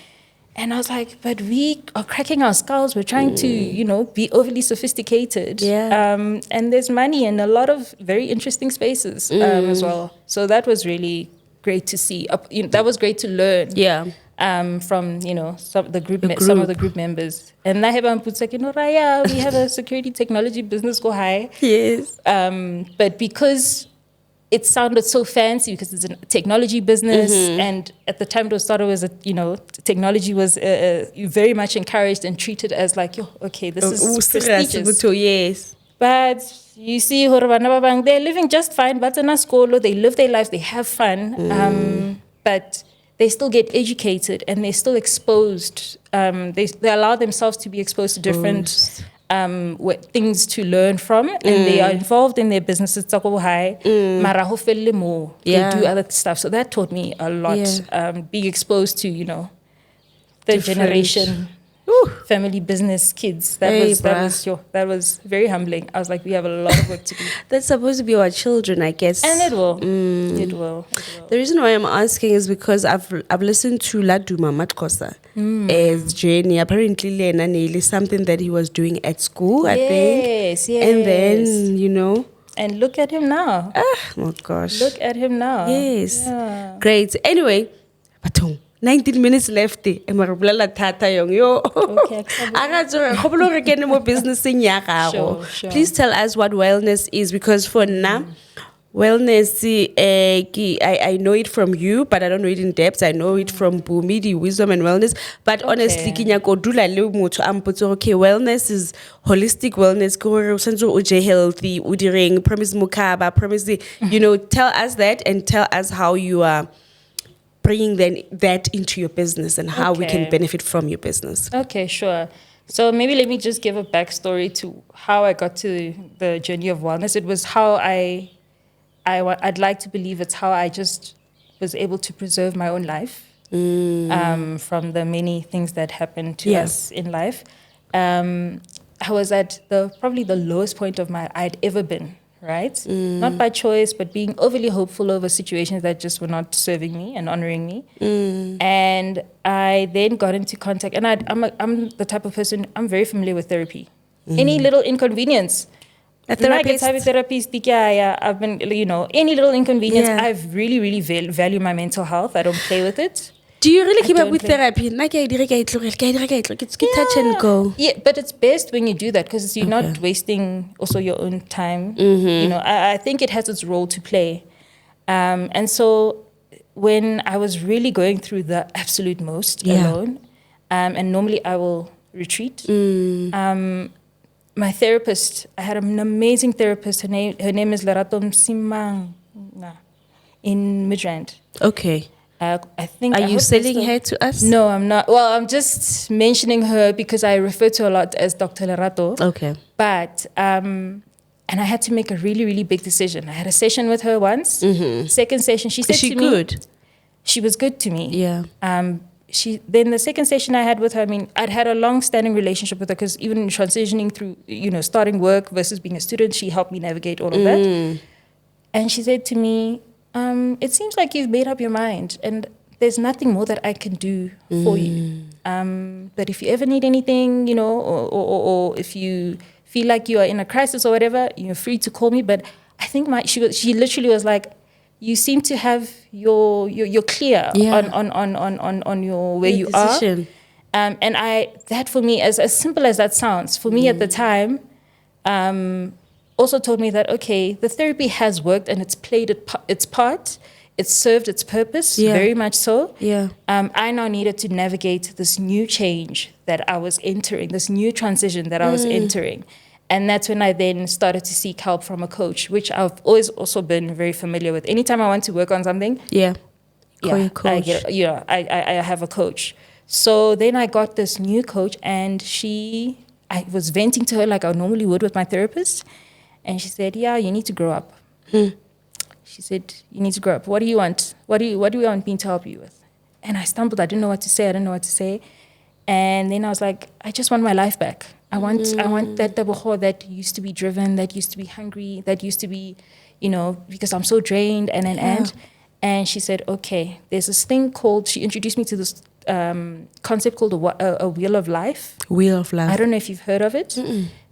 And I was like, but we are cracking our skulls. We're trying to, be overly sophisticated. And there's money in a lot of very interesting spaces as well. So that was really great to see. That was great to learn. From some of the group members. And puts like, Raya, we have a security technology business go high. Yes. But because it sounded so fancy because it's a technology business, and at the time it was started as technology was very much encouraged and treated as like, okay, this is prestigious. Yes. But you see, they're living just fine. But in a school, they live their lives, they have fun, but they still get educated and they're still exposed. They allow themselves to be exposed to different things to learn from, and they are involved in their businesses. They do other stuff. So that taught me a lot. Being exposed to the different generation. Family business kids. That was very humbling. I was like, we have a lot of work to do. That's supposed to be our children, I guess. And it will. It will. The reason why I'm asking is because I've listened to Laduma Matkosa as journey. Apparently, Lena something that he was doing at school, I think. Yes. And then, And look at him now. Oh gosh. Look at him now. Yes. Yeah. Great. Anyway, Batong. 19 minutes left. Okay. Sure. Please tell us what wellness is, because for now, wellness, I know it from you, but I don't know it in depth. I know it from Bumi, the wisdom and wellness. But honestly, okay, wellness is holistic wellness. Healthy, promise mukaba, promise. Tell us that and tell us how you are bringing that into your business and how we can benefit from your business. Okay, sure. So maybe let me just give a backstory to how I got to the journey of wellness. It was how I'd like to believe it's how I just was able to preserve my own life from the many things that happened to us in life. I was at probably the lowest point of I'd ever been. Right? Not by choice, but being overly hopeful over situations that just were not serving me and honoring me. And I then got into contact, and I'm the type of person, I'm very familiar with therapy. Any little inconvenience. I've been, any little inconvenience, I've really, really value my mental health. I don't play with it. Do you really keep up with therapy? It's touch and go. Yeah, but it's best when you do that because you're not wasting also your own time. I think it has its role to play. And so when I was really going through the absolute most alone, and normally I will retreat, my therapist, I had an amazing therapist. Her name is Lerato Msimanga in Midrand. Okay. I think. Are you selling her to us? No, I'm not. Well, I'm just mentioning her because I refer to her a lot as Dr. Lerato. Okay. But, and I had to make a really, really big decision. I had a session with her once. Second session, she said to me. Is she good? She was good to me. Yeah. Then the second session I had with her, I'd had a long-standing relationship with her because even transitioning through, starting work versus being a student, she helped me navigate all of that. And she said to me, it seems like you've made up your mind and there's nothing more that I can do for you. But if you ever need anything, or if you feel like you are in a crisis or whatever, you're free to call me. But I think she literally was like, you seem to have you're clear on your where you decision. Are. And that for me, as simple as that sounds, for me at the time, also told me that, okay, the therapy has worked and it's played its part. It's served its purpose, very much so. Yeah. I now needed to navigate this new change that I was entering, this new transition that I was entering. And that's when I then started to seek help from a coach, which I've always also been very familiar with. Anytime I want to work on something, call your coach. I have a coach. So then I got this new coach, and I was venting to her like I normally would with my therapist. And she said, yeah, you need to grow up. She said, you need to grow up. What do you want? What do you want me to help you with? And I stumbled. I didn't know what to say. And then I was like, I just want my life back. I want that Tebogo that used to be driven, that used to be hungry, that used to be, because I'm so drained and. And she said, okay, there's this thing called, she introduced me to this concept called a wheel of life. Wheel of life. I don't know if you've heard of it.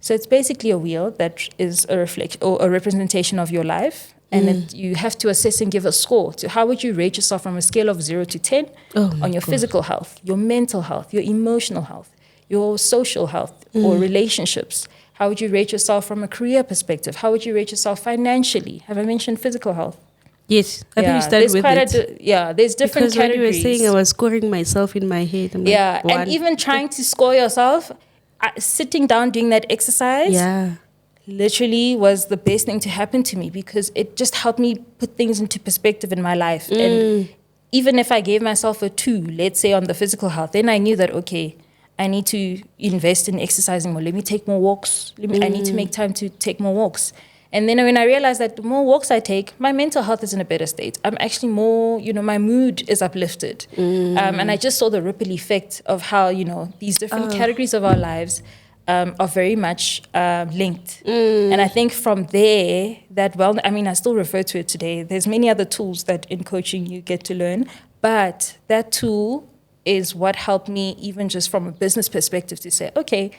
So it's basically a wheel that is a reflection or a representation of your life. And you have to assess and give a score to how would you rate yourself from a scale of 0 to 10 on your physical health, your mental health, your emotional health, your social health or relationships. How would you rate yourself from a career perspective? How would you rate yourself financially? Have I mentioned physical health? Yes, I think you started with it. There's different because categories. When you were saying I was scoring myself in my head. I'm like, and even trying to score yourself, sitting down doing that exercise, literally was the best thing to happen to me because it just helped me put things into perspective in my life. And even if I gave myself a 2, let's say on the physical health, then I knew that, okay, I need to invest in exercising more. Let me take more walks. I need to make time to take more walks. And then when I realized that the more walks I take, my mental health is in a better state. I'm actually more, my mood is uplifted. And I just saw the ripple effect of how, these different categories of our lives are very much linked. And I think from there, I still refer to it today. There's many other tools that in coaching you get to learn, but that tool is what helped me even just from a business perspective to say, okay,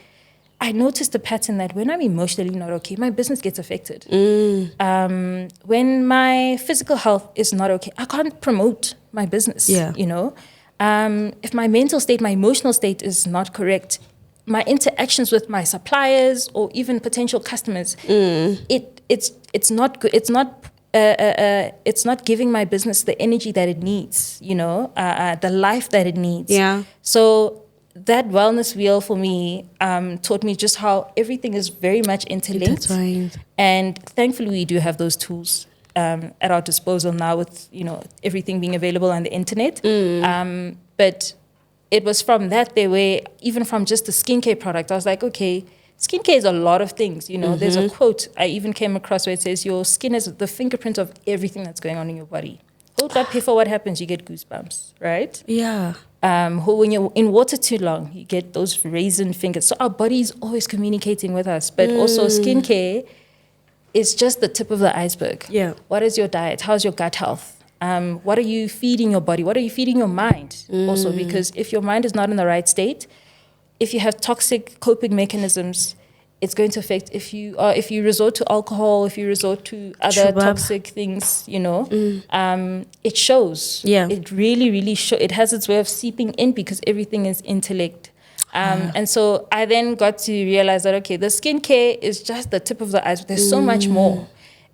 I noticed a pattern that when I'm emotionally not okay, my business gets affected. When my physical health is not okay, I can't promote my business, If my mental state, my emotional state is not correct, my interactions with my suppliers or even potential customers, it's not good. It's not giving my business the energy that it needs, the life that it needs. Yeah. So that wellness wheel for me taught me just how everything is very much interlinked. And thankfully, we do have those tools at our disposal now with, everything being available on the internet. But it was from that where even from just the skincare product, I was like, okay, skincare is a lot of things. There's a quote I even came across where it says, your skin is the fingerprint of everything that's going on in your body. Hold that paper, what happens? You get goosebumps, right? Yeah. When you're in water too long, you get those raisin fingers. So our body is always communicating with us. But also skincare is just the tip of the iceberg. Yeah. What is your diet? How's your gut health? What are you feeding your body? What are you feeding your mind? Also, because if your mind is not in the right state, if you have toxic coping mechanisms, it's going to affect if you resort to alcohol, if you resort to other toxic things, it shows. Yeah. It really, really shows. It has its way of seeping in because everything is intellect. And so I then got to realize that, okay, the skincare is just the tip of the iceberg. There's so much more.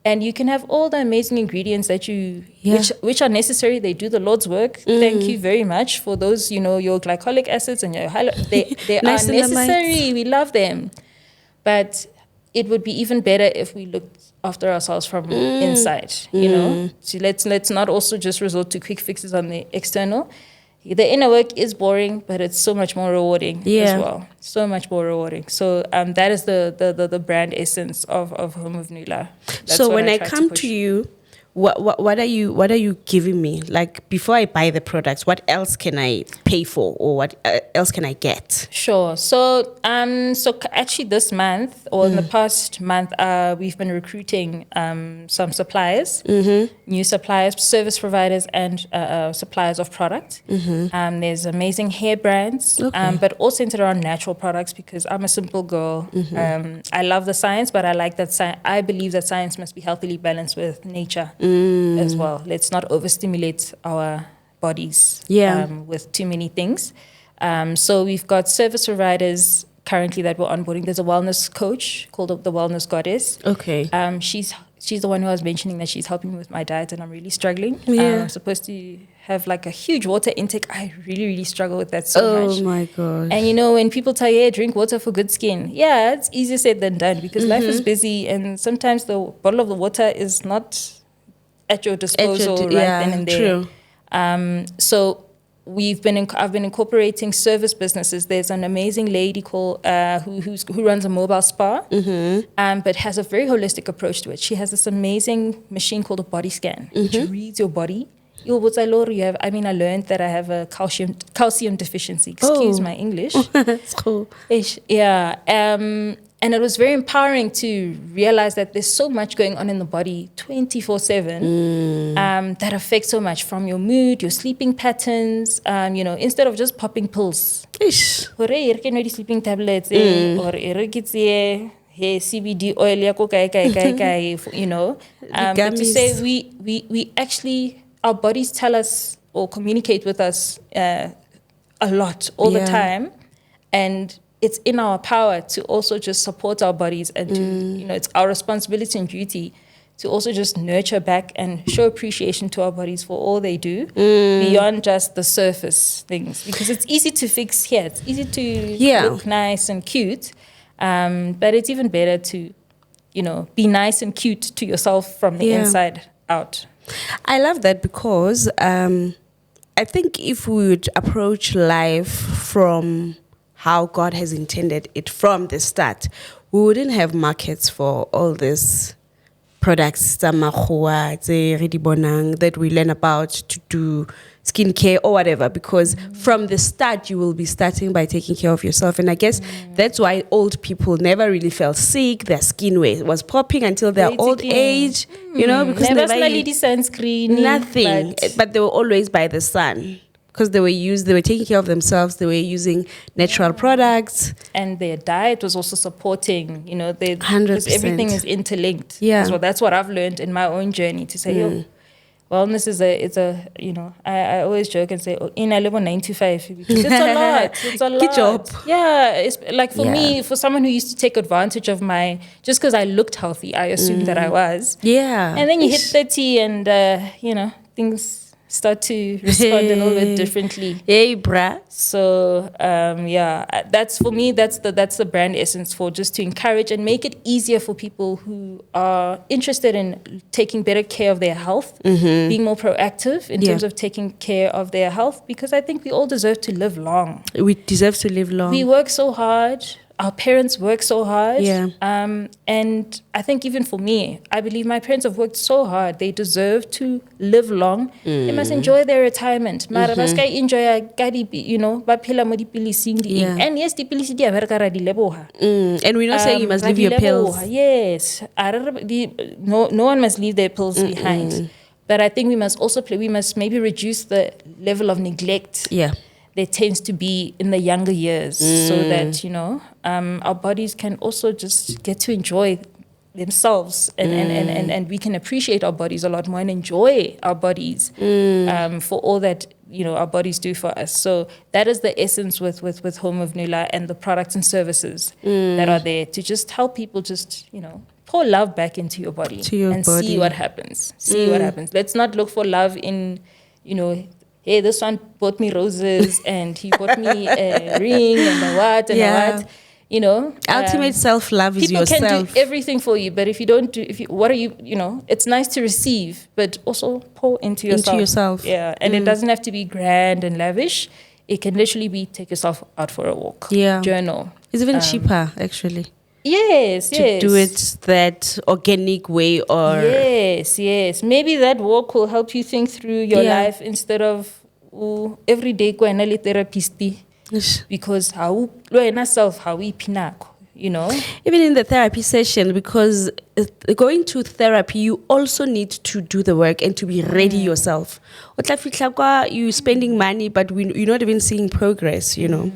And you can have all the amazing ingredients that which are necessary. They do the Lord's work. Thank you very much for those, your glycolic acids and your they are necessary. We love them. But it would be even better if we looked after ourselves from inside, So let's not also just resort to quick fixes on the external. The inner work is boring, but it's so much more rewarding as well. So much more rewarding. So that is the brand essence of Home of Nula. So when I come to you what are you giving me? Like, before I buy the products, what else can I pay for, or what else can I get? Sure. So actually this month, or in the past month, we've been recruiting some suppliers, new suppliers, service providers, and suppliers of product. There's amazing hair brands, but all centered around natural products, because I'm a simple girl. I love the science, but I like that I believe that science must be healthily balanced with nature as well. Let's not overstimulate our bodies with too many things. So we've got service providers currently that we're onboarding. There's a wellness coach called the Wellness Goddess. Okay. She's the one who I was mentioning that she's helping me with my diet, and I'm really struggling. I'm supposed to have like a huge water intake. I really, really struggle with that so much. Oh my God. And when people tell you, hey, drink water for good skin, it's easier said than done, because life is busy, and sometimes the bottle of the water is not at your disposal then and there. True. So I've been incorporating service businesses. There's an amazing lady called who runs a mobile spa, but has a very holistic approach to it. She has this amazing machine called a body scan, which reads your body. I learned that I have a calcium deficiency. Excuse my English. That's cool. And it was very empowering to realize that there's so much going on in the body 24/7 that affects so much, from your mood, your sleeping patterns. Instead of just popping pills, sleeping tablets, or CBD oil, but to say we actually, our bodies tell us or communicate with us a lot all the time, and it's in our power to also just support our bodies, and to, it's our responsibility and duty to also just nurture back and show appreciation to our bodies for all they do, beyond just the surface things, because it's easy to fix here. It's easy to look nice and cute, but it's even better to, be nice and cute to yourself from the inside out. I love that, because I think if we would approach life from how God has intended it from the start, we wouldn't have markets for all these products that we learn about to do skincare or whatever, because from the start you will be starting by taking care of yourself. And I guess that's why old people never really fell sick. Their skin was popping until their old age, because never smelled sunscreen, nothing, but they were always by the sun. Because they were taking care of themselves, they were using natural products. And their diet was also supporting, 100%. Everything is interlinked. Yeah. That's what I've learned in my own journey, to say, wellness I always joke and say, in I live on 9 to 5, because it's a lot. It's a lot. Good job. Yeah. It's like for me, for someone who used to take advantage of just because I looked healthy, I assumed that I was. Yeah. And then you hit 30 and, things start to respond a little bit differently. Hey, bruh. So, that's for me, that's the brand essence, for just to encourage and make it easier for people who are interested in taking better care of their health, being more proactive in terms of taking care of their health, because I think we all deserve to live long. We deserve to live long. We work so hard. Our parents work so hard. Yeah. And I think even for me, I believe my parents have worked so hard. They deserve to live long. They must enjoy their retirement. Mara ba ska enjoy ba phela mo dipilising di. And yes, dipilisi di a bereka ra di leboha. And we're not saying you must leave your pills. Yes. No one must leave their pills behind. But I think we must maybe reduce the level of neglect. Yeah. There tends to be in the younger years, so that, our bodies can also just get to enjoy themselves, and we can appreciate our bodies a lot more and enjoy our bodies for all that, our bodies do for us. So that is the essence with Home of Nula and the products and services that are there to just help people just, pour love back into your body see what happens. See what happens. Let's not look for love in, hey, this one bought me roses and he bought me a ring and a what and a what. Ultimate self-love is yourself. People can do everything for you, but if you don't do, what are you, it's nice to receive, but also pour into yourself. Yeah, and it doesn't have to be grand and lavish. It can literally be take yourself out for a walk. Yeah. Journal. It's even cheaper, actually. Yes, to do it that organic way, or yes. Maybe that walk will help you think through your life instead of every day going to therapist, because how pinako, you know. Even in the therapy session, because going to therapy, you also need to do the work and to be ready yourself. You spending money, but you're not even seeing progress, you know.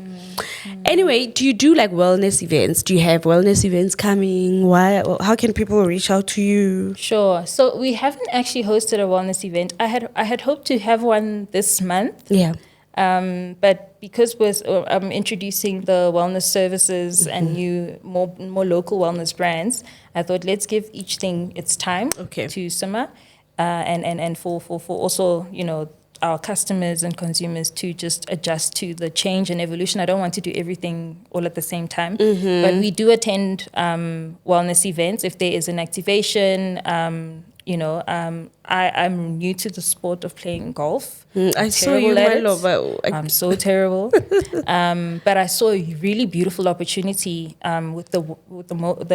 Anyway, do you do like wellness events? Do you have wellness events coming? Why? How can people reach out to you? Sure. So we haven't actually hosted a wellness event. I had hoped to have one this month. Yeah. But because I'm introducing the wellness services and new, more local wellness brands, I thought let's give each thing its time to simmer, and for also, you know, our customers and consumers to just adjust to the change and evolution. I don't want to do everything all at the same time, but we do attend wellness events if there is an activation. You know, I'm new to the sport of playing golf. I saw you, my lover. I'm so terrible. But I saw a really beautiful opportunity with the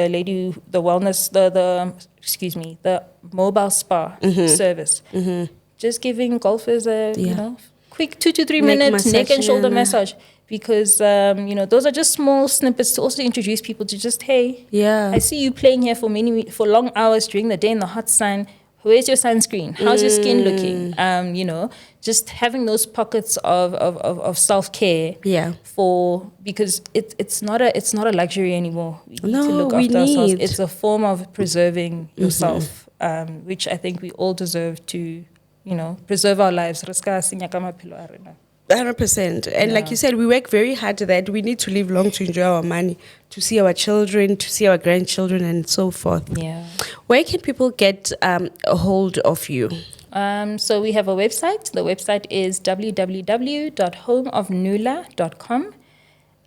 lady, the wellness, the mobile spa service. Just giving golfers a you know, quick 2 to 3 minute neck and shoulder massage, because you know, those are just small snippets to also introduce people to just, hey, I see you playing here for long hours during the day in the hot sun. Where's your sunscreen? How's your skin looking? You know, just having those pockets of self-care. Because it's not a luxury anymore. We need to look after ourselves. It's a form of preserving yourself, which I think we all deserve to, you know, preserve our lives. 100%. And like you said, we work very hard to that. We need to live long to enjoy our money, to see our children, to see our grandchildren, and so forth. Where can people get a hold of you? So we have a website. The website is www.homeofnula.com.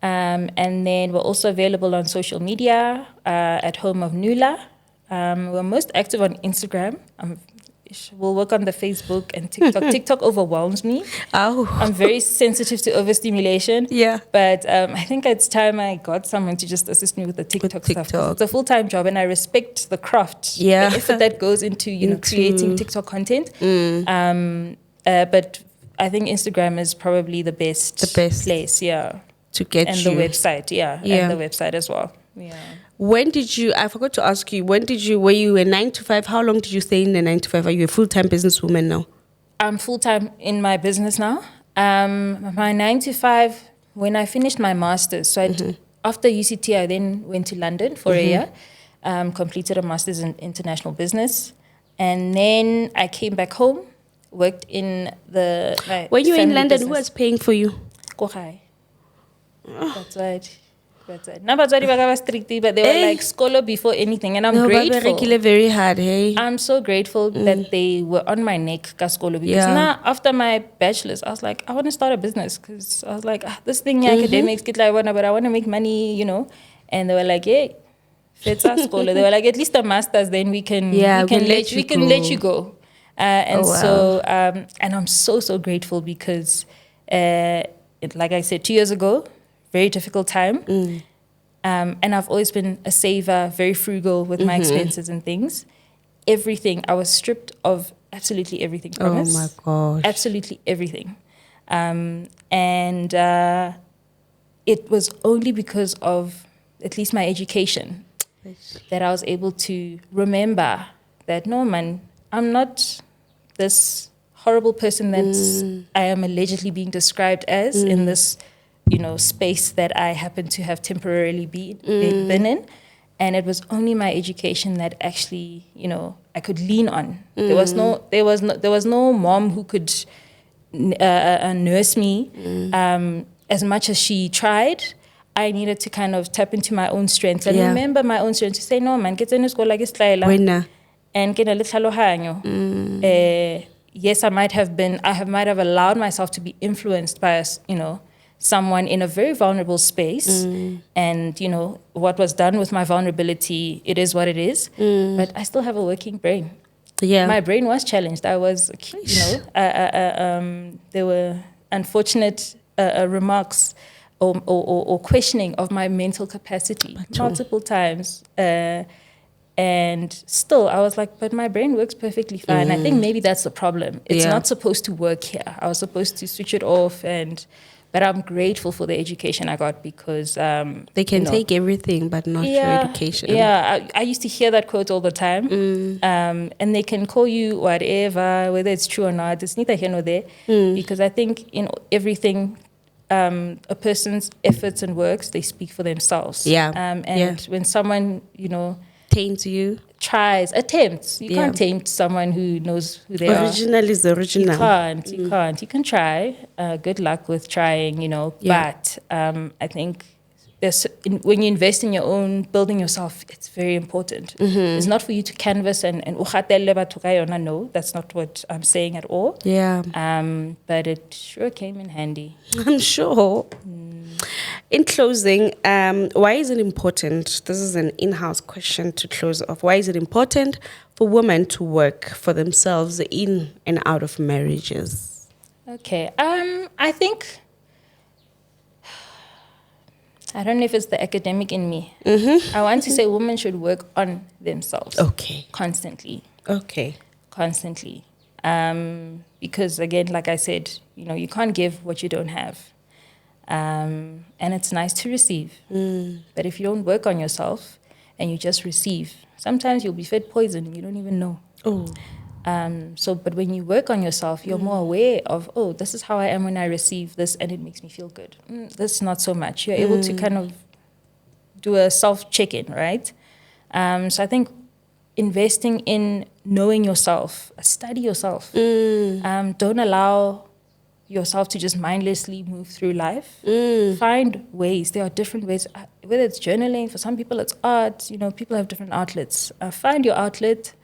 And then we're also available on social media at Home of Nula. We're most active on Instagram. We'll work on the Facebook and TikTok. TikTok overwhelms me. I'm very sensitive to overstimulation. But I think it's time I got someone to just assist me with the TikTok stuff. It's a full-time job, and I respect the craft. The effort that goes into, you know, creating TikTok content. But I think Instagram is probably the best place. To get and you. And the website. And the website as well. When did you, I forgot to ask you, were you a 9 to 5? How long did you stay in the 9 to 5? Are you a full-time businesswoman now? I'm full-time in my business now. My 9 to 5, when I finished my master's, so after UCT, I then went to London for a year, completed a master's in international business. And then I came back home, worked in the When you were in London, who was paying for you? Kohai. That's right. But they were like scholar before anything, and I'm grateful. Very hard, hey. I'm so grateful that they were on my neck, Kaskolo, because now after my bachelor's, I was like, I want to start a business, because I was like, this thing academics get like but I want to make money, you know. And they were like, hey, They were like, at least a master's, then we can let you go. And I'm so grateful, because like I said, 2 years ago, very difficult time. And I've always been a saver, very frugal with my expenses and things. Everything, I was stripped of absolutely everything. Promise. Oh my gosh. Absolutely everything. And it was only because of at least my education that I was able to remember that, no, man, I'm not this horrible person that I am allegedly being described as in this, space that I happen to have temporarily been in. And it was only my education that actually, I could lean on. There was no mom who could nurse me as much as she tried. I needed to kind of tap into my own strengths and remember my own strengths to say, no, man, get in the school like it's Laila. And get a little hanyo. Yes, I might have allowed myself to be influenced by someone in a very vulnerable space. And, what was done with my vulnerability, it is what it is. But I still have a working brain. Yeah. My brain was challenged. I was, there were unfortunate remarks or questioning of my mental capacity multiple times. And still, I was like, but my brain works perfectly fine. I think maybe that's the problem. It's not supposed to work here. I was supposed to switch it off. But I'm grateful for the education I got because... they can take everything, but not your education. Yeah, I used to hear that quote all the time. And they can call you whatever, whether it's true or not. It's neither here nor there. Because I think in everything... a person's efforts and works, they speak for themselves. When someone, taints you, attempts, you can't taint someone who knows who they are. Original is original. You can't. You can try. Good luck with trying, But I think when you invest in your own, building yourself, it's very important. It's not for you to canvas and no, that's not what I'm saying at all. But it sure came in handy. I'm sure. In closing, why is it important? This is an in-house question to close off. Why is it important for women to work for themselves in and out of marriages? Okay. I think... I don't know if it's the academic in me. I want to say women should work on themselves. Okay. Constantly. Okay. Constantly. Because again, like I said, you can't give what you don't have. And it's nice to receive. But if you don't work on yourself and you just receive, sometimes you'll be fed poison and you don't even know. But when you work on yourself, you're more aware of, this is how I am when I receive this and it makes me feel good. This not so much. You're able to kind of do a self-check-in, right? So I think investing in knowing yourself, study yourself. Don't allow yourself to just mindlessly move through life. Find ways. There are different ways, whether it's journaling, for some people it's art, people have different outlets. Find your outlet.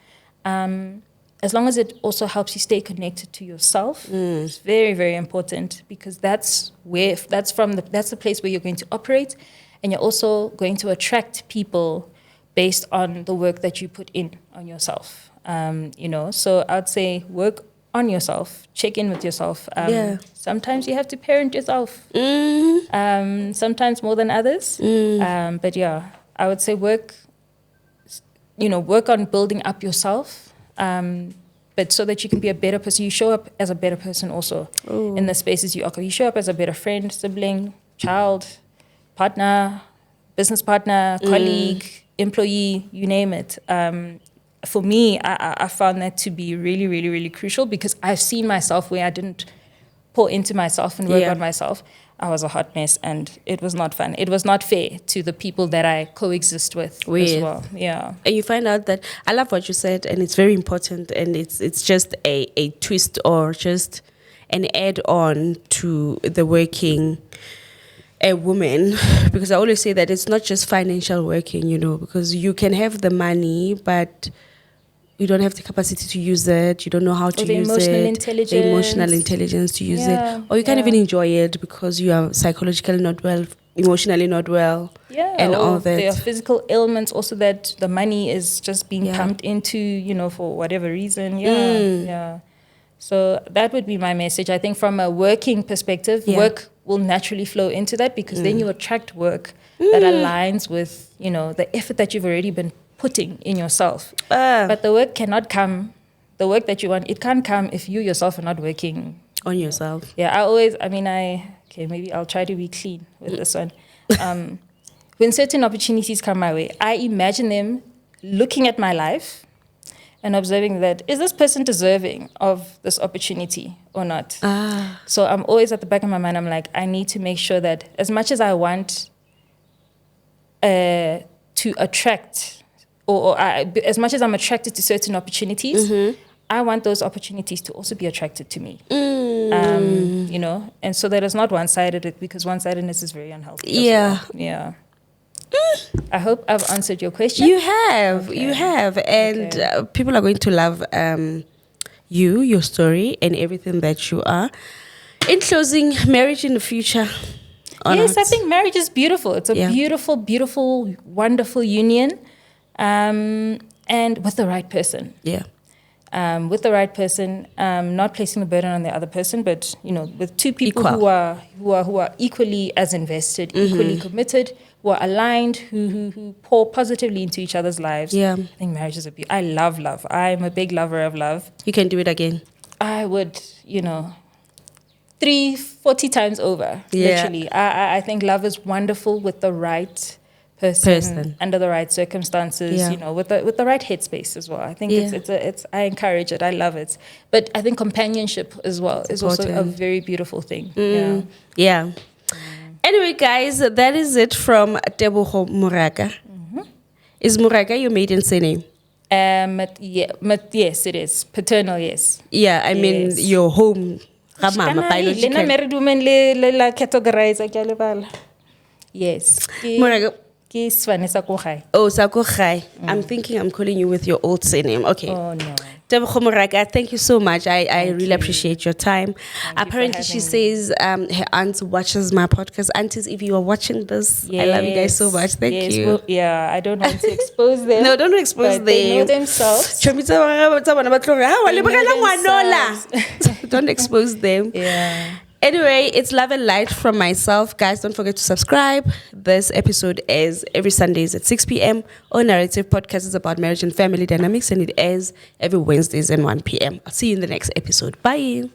As long as it also helps you stay connected to yourself, it's very, very important because that's the place where you're going to operate, and you're also going to attract people based on the work that you put in on yourself. So I'd say work on yourself, check in with yourself. Sometimes you have to parent yourself, sometimes more than others. But yeah, I would say work on building up yourself. But so that you can be a better person, you show up as a better person also in the spaces you occupy. You show up as a better friend, sibling, child, partner, business partner, colleague, employee, you name it. For me, I found that to be really, really, really crucial because I've seen myself where I didn't pour into myself and work on myself. I was a hot mess and it was not fun. It was not fair to the people that I coexist with as well. Yeah. And you find out that, I love what you said, and it's very important, and it's just a twist or just an add-on to the working a woman, because I always say that it's not just financial working, because you can have the money, but you don't have the capacity to use it. You don't know how to use it. The emotional intelligence to use it. Or you can't even enjoy it because you are psychologically not well, emotionally not well. And all that. There are physical ailments also that the money is just being pumped into, for whatever reason. So that would be my message. I think from a working perspective, work will naturally flow into that because then you attract work that aligns with, the effort that you've already been putting in yourself. But the work cannot come, the work that you want, it can't come if you yourself are not working on yourself. Maybe I'll try to be clean with this one. When certain opportunities come my way, I imagine them looking at my life and observing that, is this person deserving of this opportunity or not? So I'm always at the back of my mind, I'm like, I need to make sure that as much as I want to attract, as much as I'm attracted to certain opportunities, I want those opportunities to also be attracted to me. And so that it's not one-sided, because one-sidedness is very unhealthy. I hope I've answered your question. You have. And people are going to love your story and everything that you are. In closing, marriage in the future. Yes, I think marriage is beautiful. It's a beautiful, beautiful, wonderful union. And with the right person. with the right person, not placing the burden on the other person, but with two people Equal. who are equally as invested, equally committed, who are aligned, who pour positively into each other's lives. Yeah. I think marriage is I love love. I'm a big lover of love. You can do it again. I would, 40 times over. Yeah. Literally. I think love is wonderful with the right person. Under the right circumstances, with the right headspace as well. I think it's I encourage it. I love it. But I think companionship as well is also a very beautiful thing. Yeah. Anyway, guys, that is it from Tebogo Moraka. Is Moraka your maiden surname? Yes, it is. Paternal, yes. Yeah, I mean your home. Biological. Married woman la categorize yes. Moraka. Oh, Sakochai. I'm thinking I'm calling you with your old surname. Okay. Oh, no. Tebogo Moraka, thank you so much. I really appreciate your time. Apparently, she says her aunt watches my podcast. Aunties, if you are watching this, I love you guys so much. Thank you. Well, I don't want to expose them. No, don't expose them. They know themselves. Don't expose them. Yeah. Anyway, it's love and light from myself. Guys, don't forget to subscribe. This episode airs every Sundays at 6 p.m. Our Narrative podcast is about marriage and family dynamics, and it airs every Wednesdays at 1 p.m. I'll see you in the next episode. Bye.